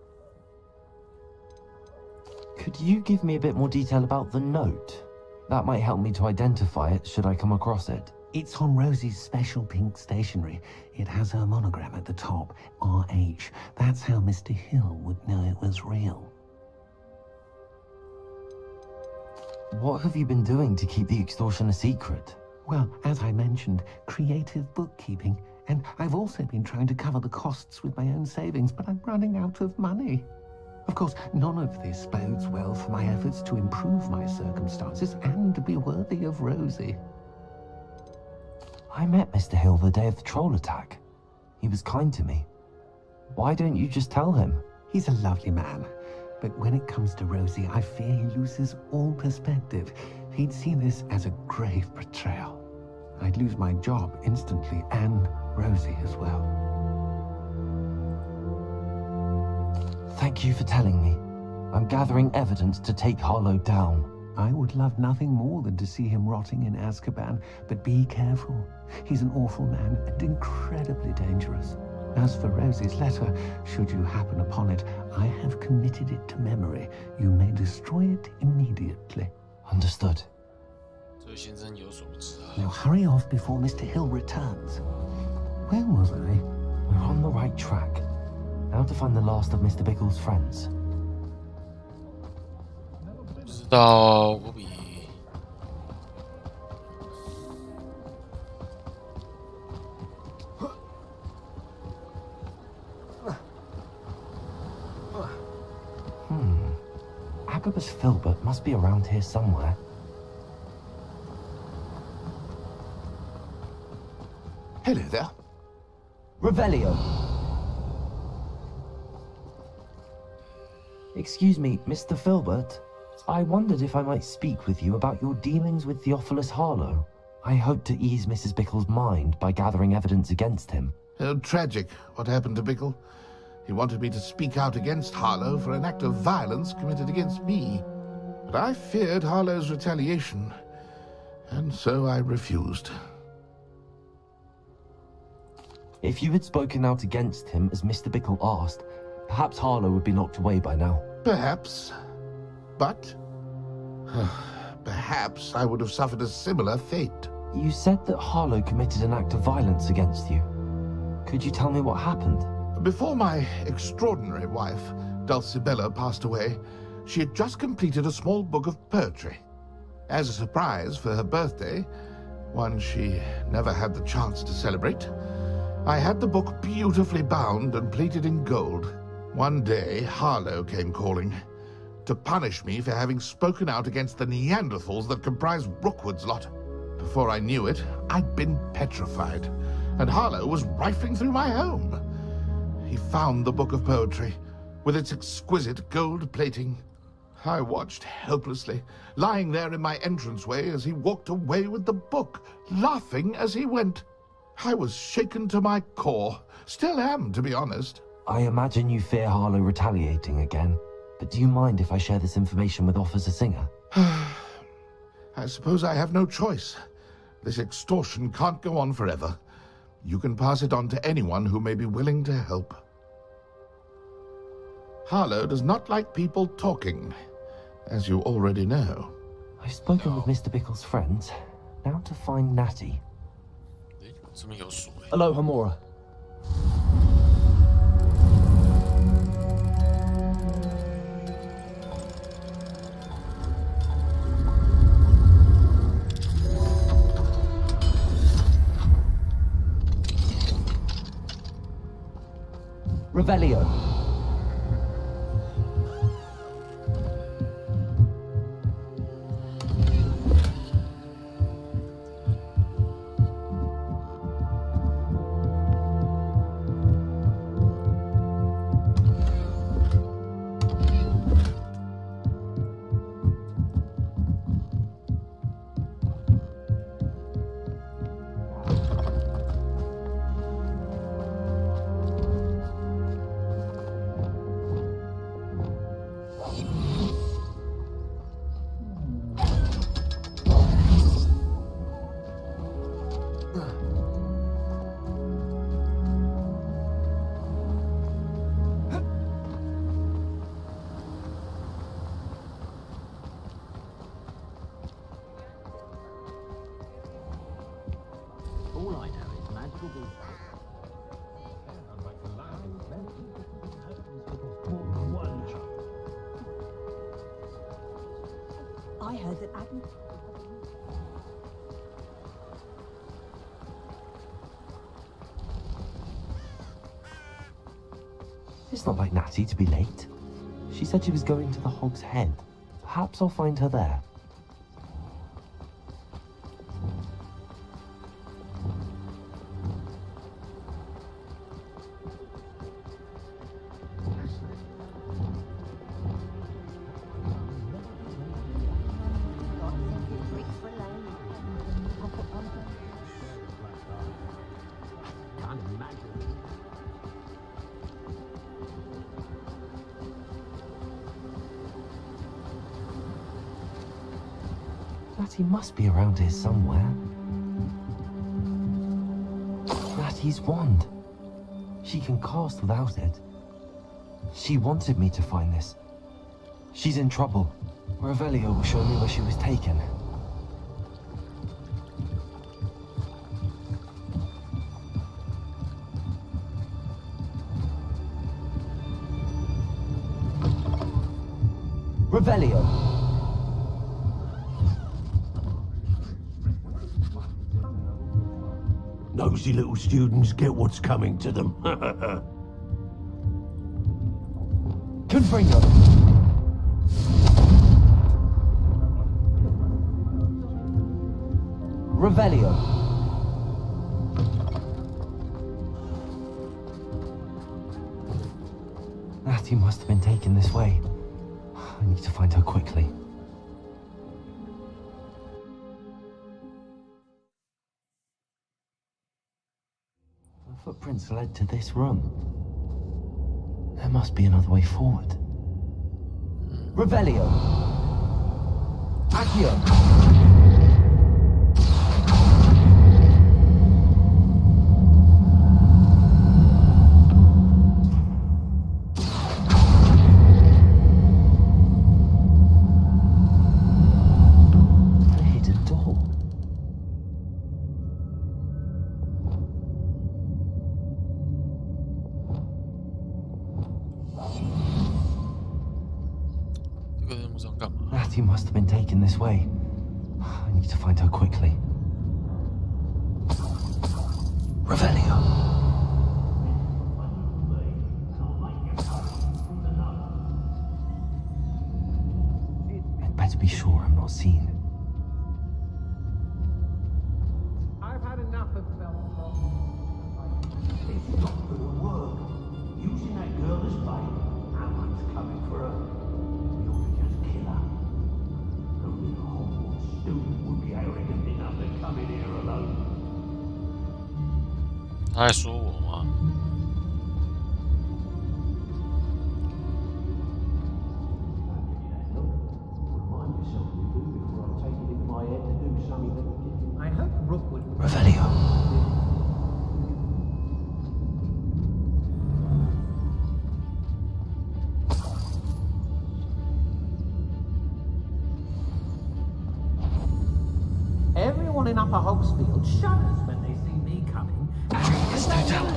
Could you give me a bit more detail about the note? That might help me to identify it should I come across it. It's on Rosie's special pink stationery. It has her monogram at the top, RH. That's how Mr. Hill would know it was real. What have you been doing to keep the extortion a secret? Well, as I mentioned, creative bookkeeping. And I've also been trying to cover the costs with my own savings, but I'm running out of money. Of course, none of this bodes well for my efforts to improve my circumstances and to be worthy of Rosie. I met Mr. Hill the day of the troll attack. He was kind to me. Why don't you just tell him? He's a lovely man, but when it comes to Rosie, I fear he loses all perspective. He'd see this as a grave betrayal. I'd lose my job instantly, and Rosie as well. Thank you for telling me. I'm gathering evidence to take Harlow down. I would love nothing more than to see him rotting in Azkaban, but be careful. He's an awful man and incredibly dangerous. As for Rosie's letter, should you happen upon it, I have committed it to memory. You may destroy it immediately. Understood. Now hurry off before Mr. Hill returns. Where was I? We're on the right track. Now to find the last of Mr. Bickle's friends. 不知道我比Agabus Filbert must be around here somewhere. Hello there. Revelio. Excuse me, Mr. Filbert. I wondered if I might speak with you about your dealings with Theophilus Harlow. I hoped to ease Mrs. Bickle's mind by gathering evidence against him. Oh, tragic what happened to Bickle. He wanted me to speak out against Harlow for an act of violence committed against me. But I feared Harlow's retaliation, and so I refused. If you had spoken out against him as Mr. Bickle asked, perhaps Harlow would be locked away by now. Perhaps. But perhaps I would have suffered a similar fate. You said that Harlow committed an act of violence against you. Could you tell me what happened? Before my extraordinary wife, Dulcibella, passed away, she had just completed a small book of poetry. As a surprise for her birthday, one she never had the chance to celebrate, I had the book beautifully bound and plated in gold. One day, Harlow came calling to punish me for having spoken out against the Neanderthals that comprised Rookwood's lot. Before I knew it, I'd been petrified, and Harlow was rifling through my home. He found the book of poetry, with its exquisite gold plating. I watched helplessly, lying there in my entranceway as he walked away with the book, laughing as he went. I was shaken to my core. Still am, to be honest. I imagine you fear Harlow retaliating again, but do you mind if I share this information with Officer Singer? I suppose I have no choice. This extortion can't go on forever. You can pass it on to anyone who may be willing to help. Harlow does not like people talking, as you already know. I've spoken with Mr. Bickle's friends. Now to find Natty. Hello, Hamura. Revelio. I heard that Adam... It's not like Natty to be late. She said she was going to the Hog's Head. Perhaps I'll find her there. Natty must be around here somewhere. Natty's wand. She can cast without it. She wanted me to find this. She's in trouble. Revelio will show me where she was taken. Revelio. Nosy little students get what's coming to them. Confringo. Revelio. Natty must have been taken this way. I need to find her quickly. Footprints led to this room. There must be another way forward. Revelio. Accio. Ratty must have been taken this way. I need to find her quickly. Revelio. I'd better be sure I'm not seen. I've had enough of Belmont. It's not gonna work. Using that girl as bait. That one's coming for her. We ought to just kill her. Only a Hogwarts student would be arrogant enough to come in here alone. 他在说我吗？ I hope Rook would. Revelio. Everyone in Upper Hogsfield shudders when they see me coming. It's no doubt.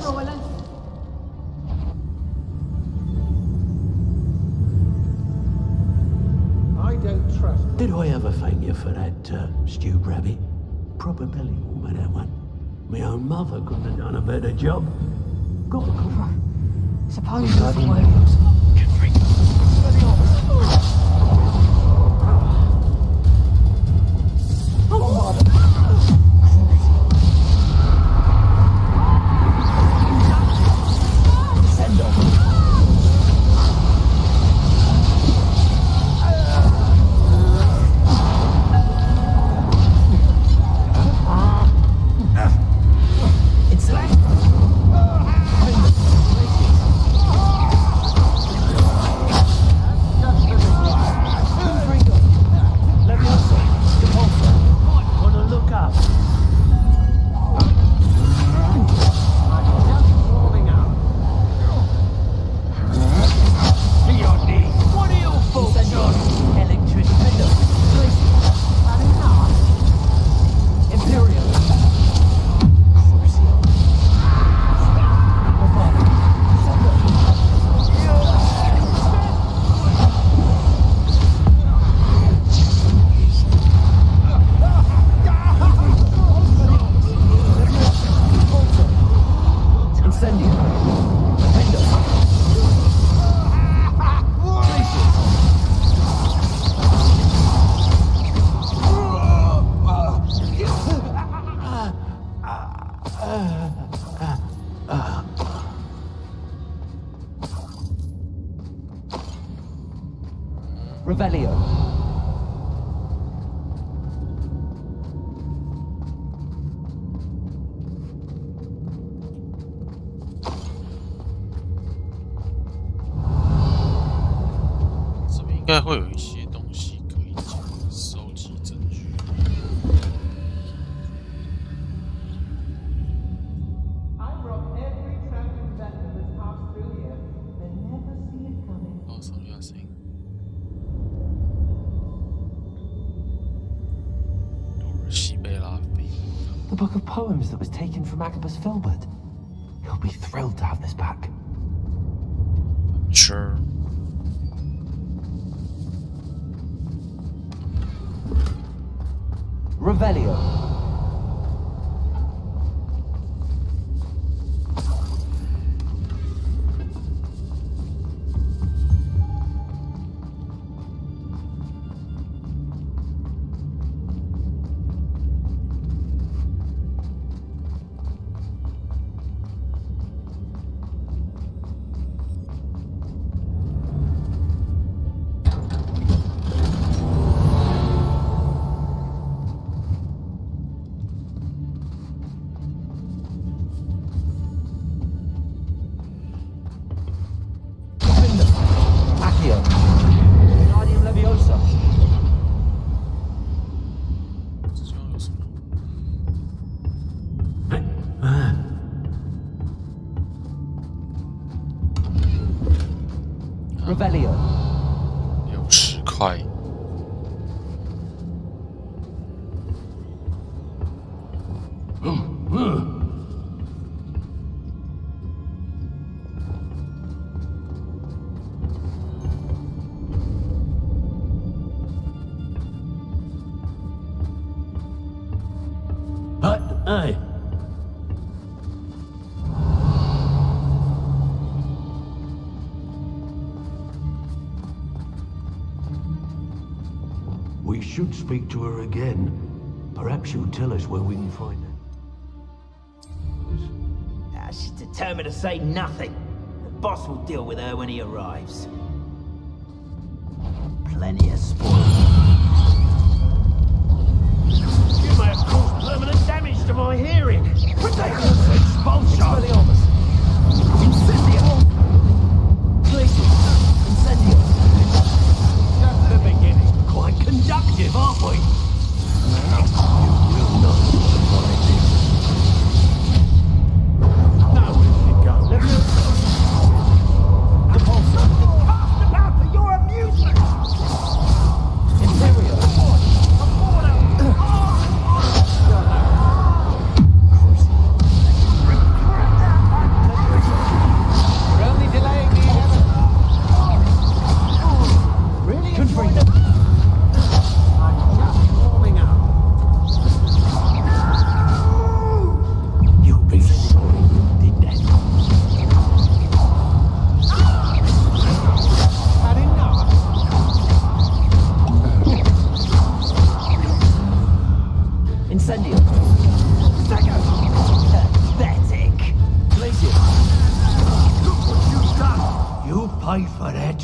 I don't trust. Did I ever thank you for that stewed rabbit? Proper belly warmer, that one. My own mother couldn't have done a better job. Got a cover. Suppose you're the words. Revelio.这边应该会有一些东西可以收集证据。哦，上下声音。 The book of poems that was taken from Agabus Filbert. He'll be thrilled to have this back. I'm sure. Revelio. 快。Hey. We should speak to her again. Perhaps she'll tell us where we can find her. She's determined to say nothing. The boss will deal with her when he arrives. Plenty of spoils. You may have caused permanent damage to my hearing. Ridiculous expulsion! Incendio! Places! Incendio! Just the beginning. Quite conductive, aren't we? You will not survive this. Now where did it go? The pulsar! Cast about for your amusement! Interior! Pay for that.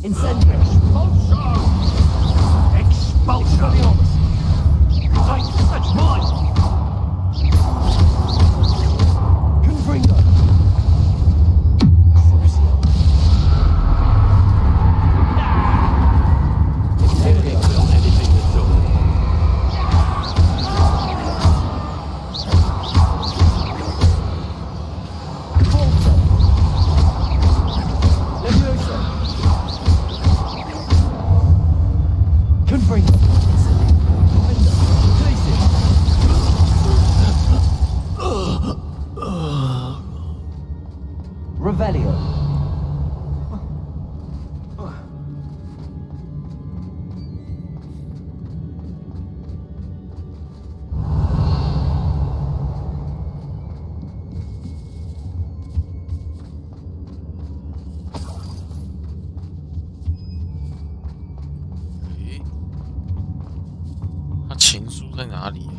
Incendio! Expulsion! Hey, that's mine! Confringo! Revelio.诶，他情书在哪里啊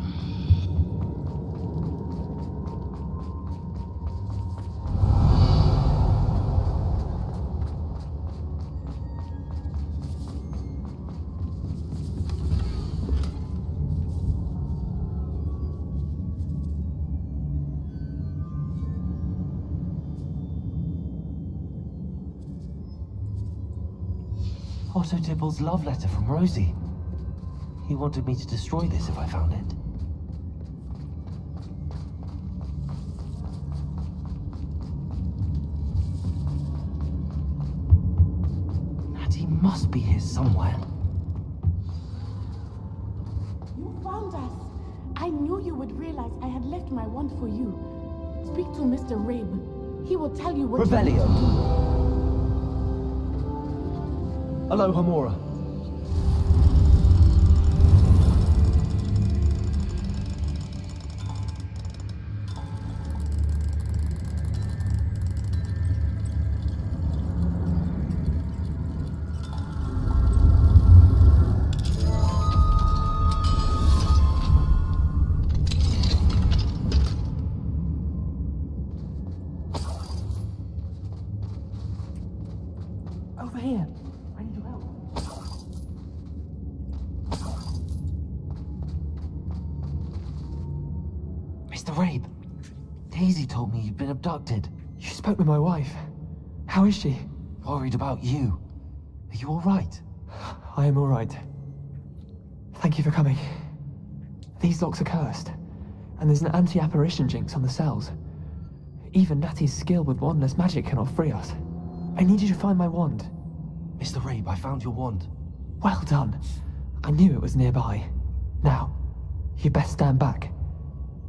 ？Otto Dibble's love letter from Rosie. He wanted me to destroy this if I found it. Natty must be here somewhere. You found us. I knew you would realize I had left my wand for you. Speak to Mr. Rabe. He will tell you what Revelio. you need to do. Hello, Hamura. Over here. I need your help. Mr. Rabe, Daisy told me you'd been abducted. You spoke with my wife. How is she? Worried about you. Are you all right? I am all right. Thank you for coming. These locks are cursed, and there's an anti-apparition jinx on the cells. Even Natty's skill with wandless magic cannot free us. I need you to find my wand. Mr. Rabe, I found your wand. Well done. I knew it was nearby. Now, you best stand back.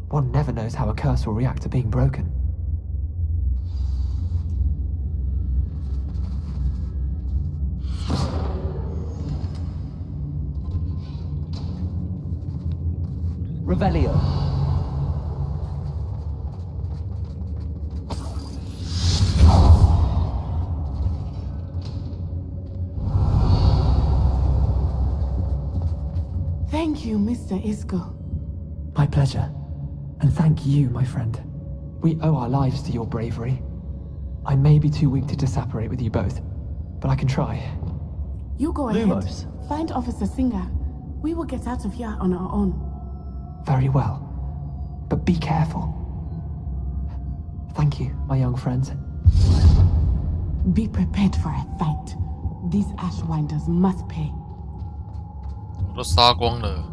One never knows how a curse will react to being broken. Revelio. Thank you, Mr. Isco. My pleasure. And thank you, my friend. We owe our lives to your bravery. I may be too weak to disapparate with you both, but I can try. You go ahead. Lumos. Find Officer Singer. We will get out of here on our own. Very well. But be careful. Thank you, my young friends. Be prepared for a fight. These Ashwinders must pay. 我都杀光了。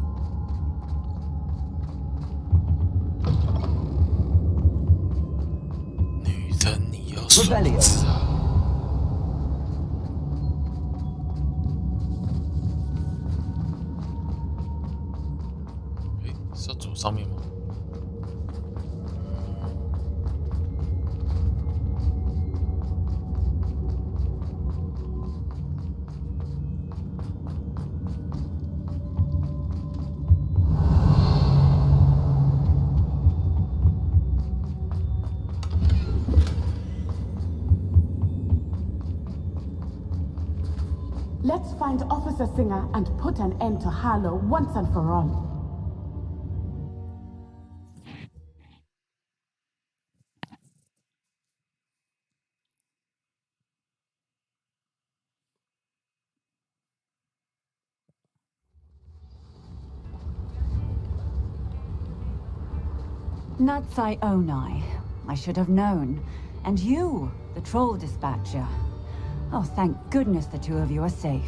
女人，你要爽子啊！诶，是要走上面吗？ Let's find Officer Singer and put an end to Harlow once and for all. Natsai Onai. I should have known. And you, the troll dispatcher. Oh, thank goodness the two of you are safe.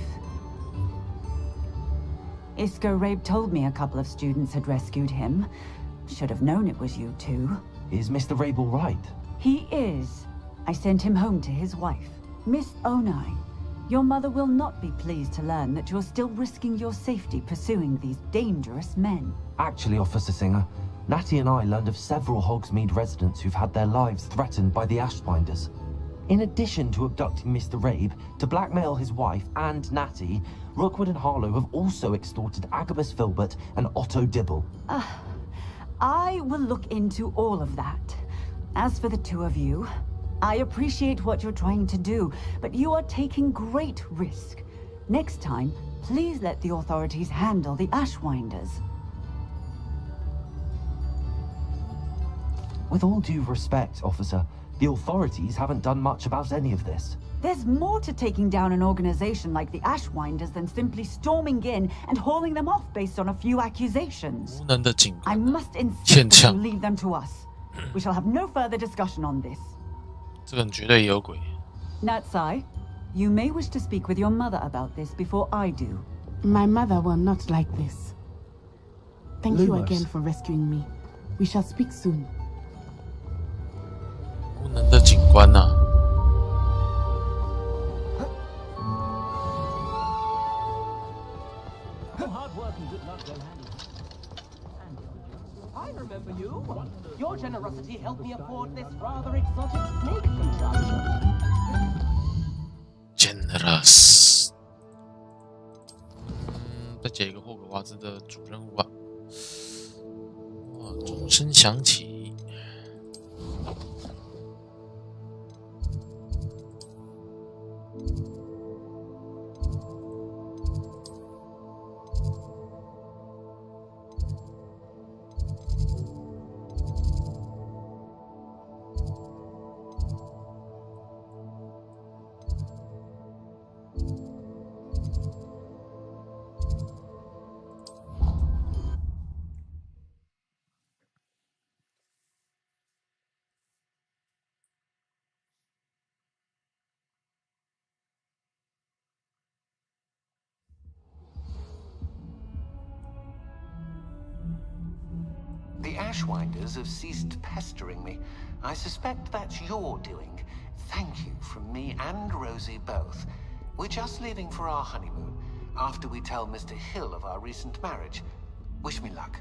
Isco Rabe told me a couple of students had rescued him. Should have known it was you two. Is Mr. Rabe all right? He is. I sent him home to his wife. Miss Onai, your mother will not be pleased to learn that you're still risking your safety pursuing these dangerous men. Actually, Officer Singer, Natty and I learned of several Hogsmeade residents who've had their lives threatened by the Ashbinders. In addition to abducting Mr. Rabe, to blackmail his wife and Natty, Rookwood and Harlow have also extorted Agabus Filbert and Otto Dibble. I will look into all of that. As for the two of you, I appreciate what you're trying to do, but you are taking great risk. Next time, please let the authorities handle the Ashwinders. With all due respect, officer, the authorities haven't done much about any of this. There's more to taking down an organization like the Ashwinders than simply storming in and hauling them off based on a few accusations. I must insist that you leave them to us. We shall have no further discussion on this. 这个人绝对有鬼。 Natsai, you may wish to speak with your mother about this before I do. My mother will not like this. Thank you Lumos. again for rescuing me. We shall speak soon. 无能的警官呐、I remember you. Your generosity helped me afford this rather exotic snake contraption. Generous。再解一个霍格华兹的主任务吧。哇，钟声响起。 The Ashwinders have ceased pestering me. I suspect that's your doing. Thank you from me and Rosie both. We're just leaving for our honeymoon after we tell Mr. Hill of our recent marriage. Wish me luck.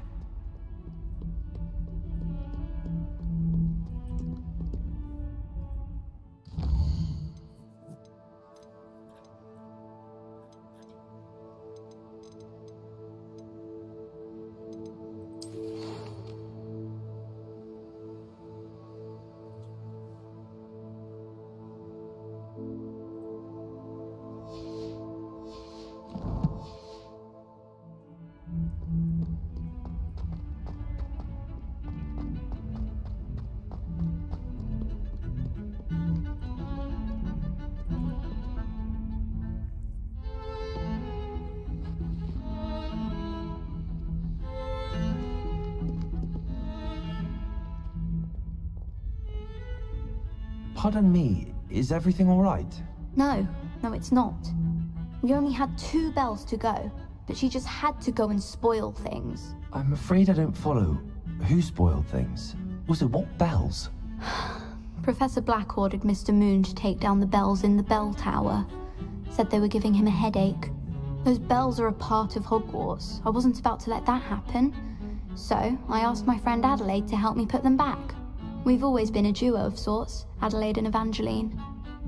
Pardon me, is everything all right? No, it's not. We only had 2 bells to go, but she just had to go and spoil things. I'm afraid I don't follow. Who spoiled things? Also, what bells? Professor Black ordered Mr. Moon to take down the bells in the bell tower. Said they were giving him a headache. Those bells are a part of Hogwarts. I wasn't about to let that happen. So, I asked my friend Adelaide to help me put them back. We've always been a duo of sorts, Adelaide and Evangeline.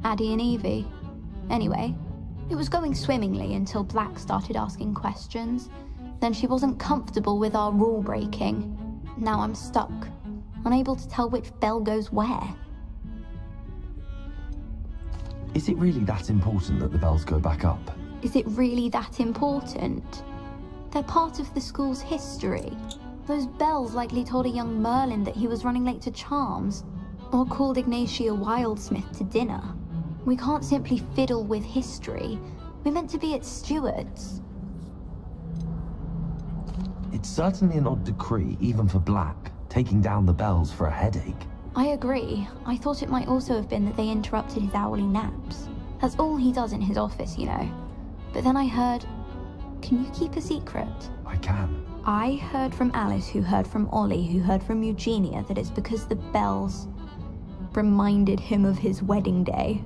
Addie and Evie. Anyway, it was going swimmingly until Black started asking questions. Then she wasn't comfortable with our rule breaking. Now I'm stuck, unable to tell which bell goes where. Is it really that important that the bells go back up? Is it really that important? They're part of the school's history. Those bells likely told a young Merlin that he was running late to Charms, or called Ignatia Wildsmith to dinner. We can't simply fiddle with history. We're meant to be its stewards. It's certainly an odd decree, even for Black, taking down the bells for a headache. I agree. I thought it might also have been that they interrupted his hourly naps. That's all he does in his office, you know. But then I heard... Can you keep a secret? I can. I heard from Alice, who heard from Ollie, who heard from Eugenia, that it's because the bells reminded him of his wedding day.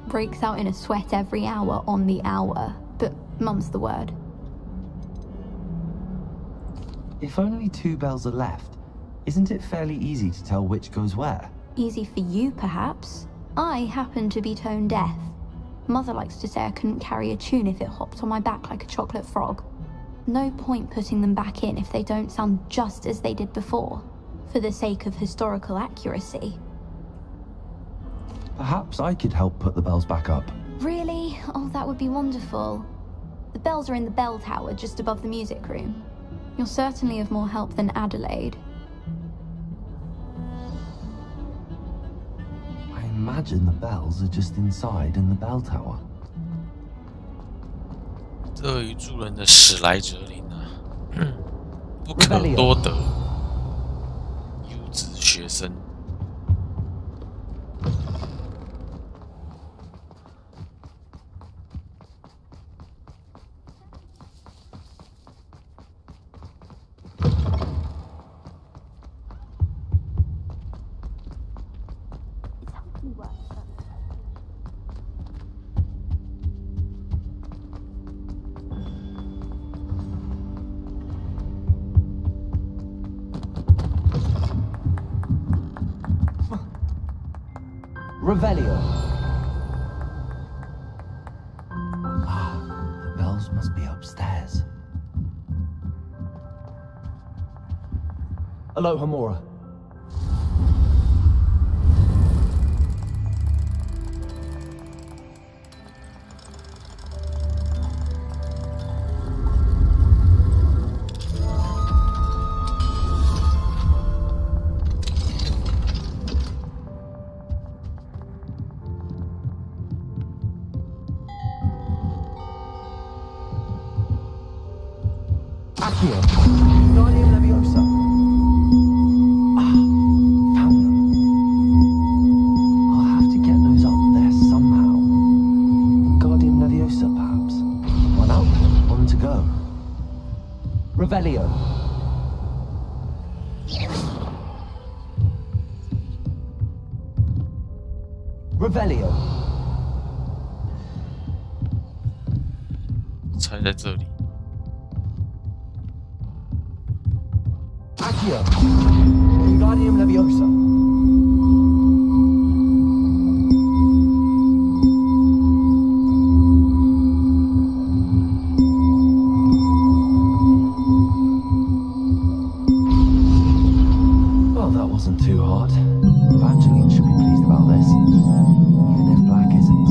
Breaks out in a sweat every hour on the hour, but mum's the word. If only 2 bells are left, isn't it fairly easy to tell which goes where? Easy for you, perhaps. I happen to be tone deaf. Mother likes to say I couldn't carry a tune if it hopped on my back like a chocolate frog. No point putting them back in if they don't sound just as they did before, for the sake of historical accuracy. Perhaps I could help put the bells back up. Really? Oh, that would be wonderful. The bells are in the bell tower just above the music room. You're certainly of more help than Adelaide. I imagine the bells are just inside in the bell tower. 这一助人的史莱哲林啊，不可多得，优质学生。Revelio. Ah, the bells must be upstairs. Aloha, Mora. Revelio. Revelio. 猜在这里。Accio. Wingardium Leviosa. Well, that wasn't too hard. Evangeline should be pleased about this, even if Black isn't.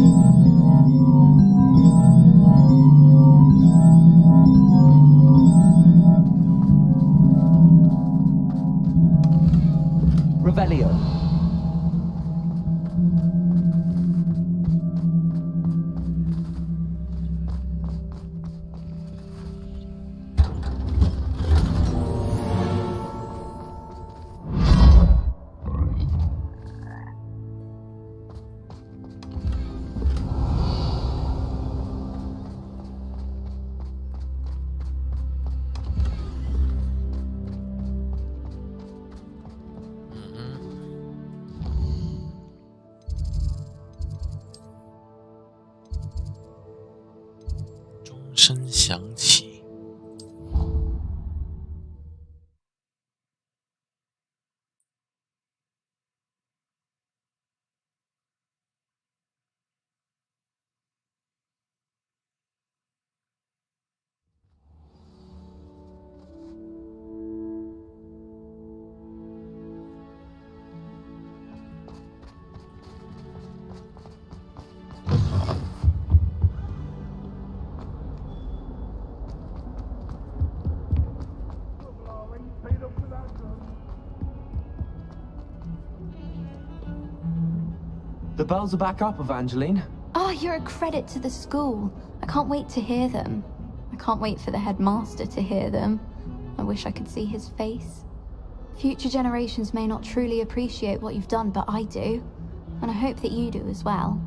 Revelio.钟声响起。The bells are back up, Evangeline. Oh, you're a credit to the school. I can't wait to hear them. I can't wait for the headmaster to hear them. I wish I could see his face. Future generations may not truly appreciate what you've done, but I do. And I hope that you do as well.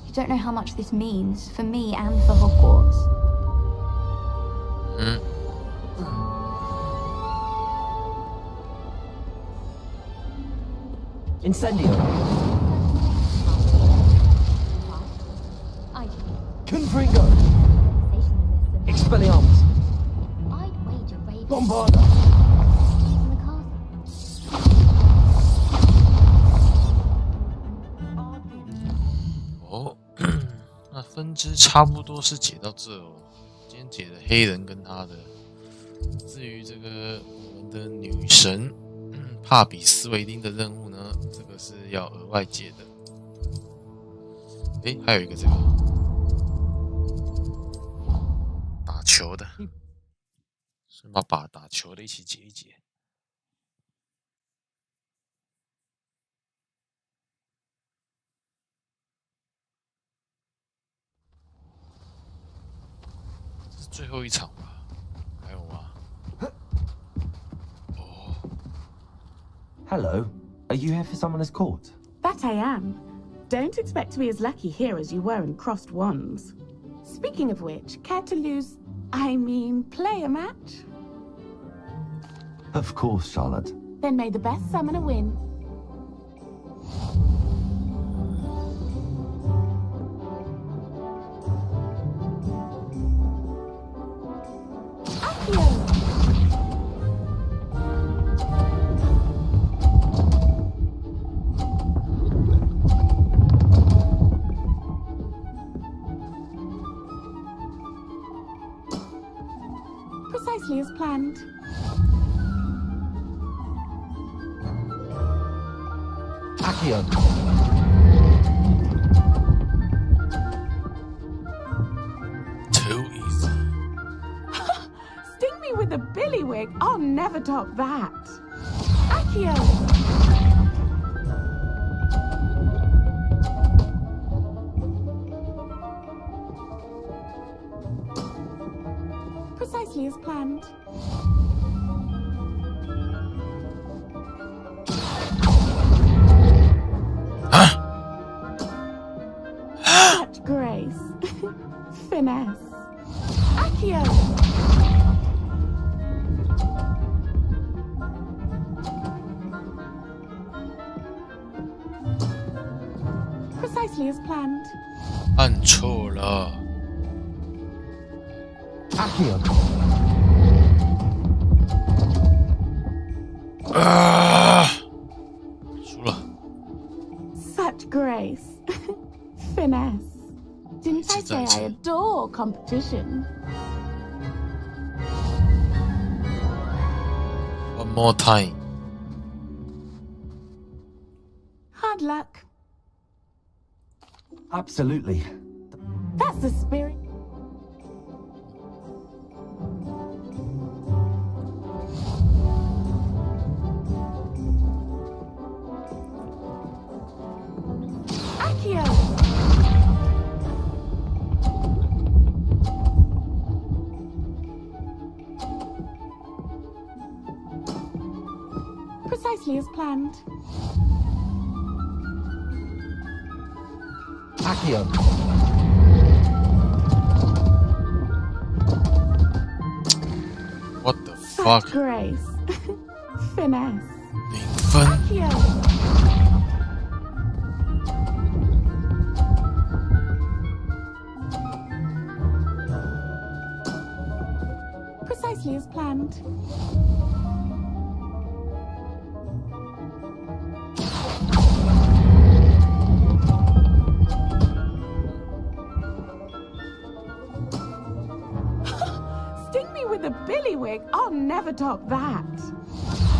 You don't know how much this means for me and for Hogwarts. Incendio. Confringo. Expelliarmus. Bombarda.哦，那分支差不多是解到这哦。今天解的黑人跟他的，至于这个我们的女神帕比斯维丁的任务呢，这个是要额外解的。诶，还有一个这个打球的，是把打球的一起解一解。这是最后一场吧？还有吗？ Hello. Are you here for Summoner's Court? That I am. Don't expect to be as lucky here as you were in Crossed Wands. Speaking of which, care to play a match? Of course, Charlotte. Then may the best summoner win. Accio! Precisely as planned. Accio. Too easy. Sting me with a billywig. I'll never top that. Accio. Precisely as planned. Such grace. Finesse. Accio. Precisely as planned. 按错了。Accio. 啊！输了。Such grace. Finesse. Didn't I say I adore competition? One more time. Hard luck. Absolutely. That's the spirit. Accio. Precisely as planned. Accio. What the fuck? Such grace. Finesse. 0分。Accio. Precisely as planned. Sting me with a billywig. I'll never top that.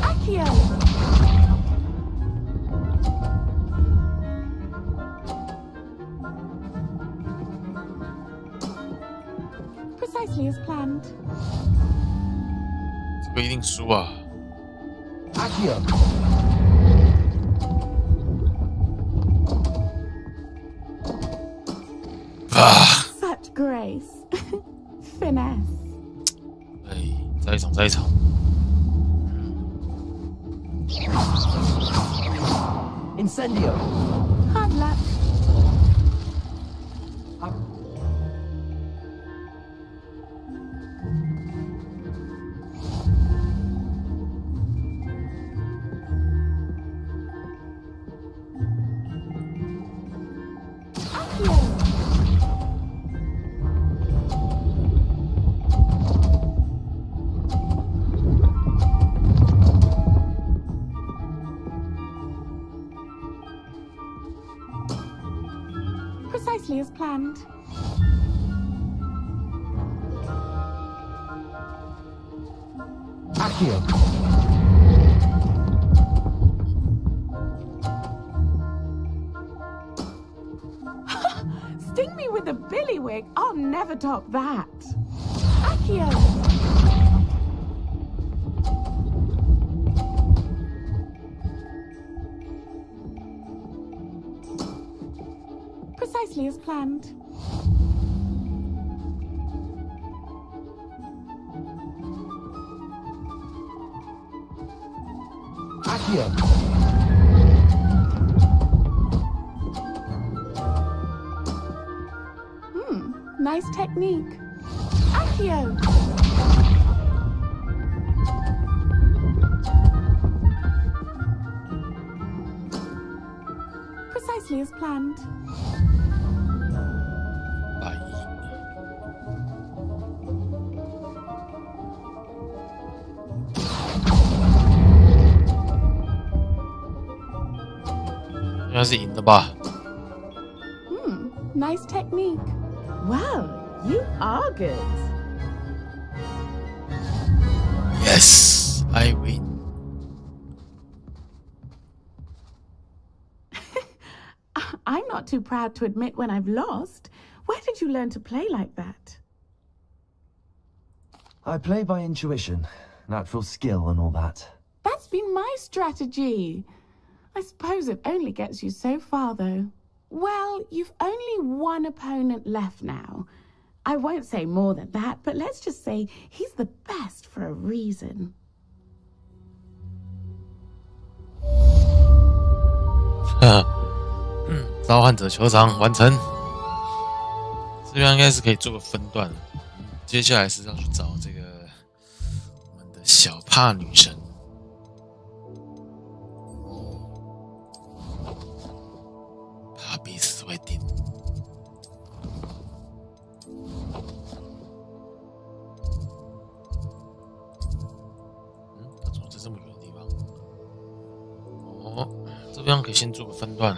Accio. Precisely as planned. 这个一定输啊！ Accio. Such grace. Finesse. 哎，再一场，再一场。Incendio. Hard luck. Precisely as planned. Accio. Sting me with a billywig. I'll never top that. Accio. Precisely as planned. Accio. Nice technique. Accio. Precisely as planned. 应该是赢的吧？ Nice technique. Wow, you are good. Yes, I win. I'm not too proud to admit when I've lost. Where did you learn to play like that? I play by intuition, natural skill and all that. That's been my strategy. I suppose it only gets you so far, though. Well, you've only one opponent left now. I won't say more than that, but let's just say he's the best for a reason. 召唤者球场完成，这边应该是可以做个分段。接下来是要去找这个我们的小帕女神。帕比斯会定。他怎么在这么远的地方？哦，这边可以先做个分段。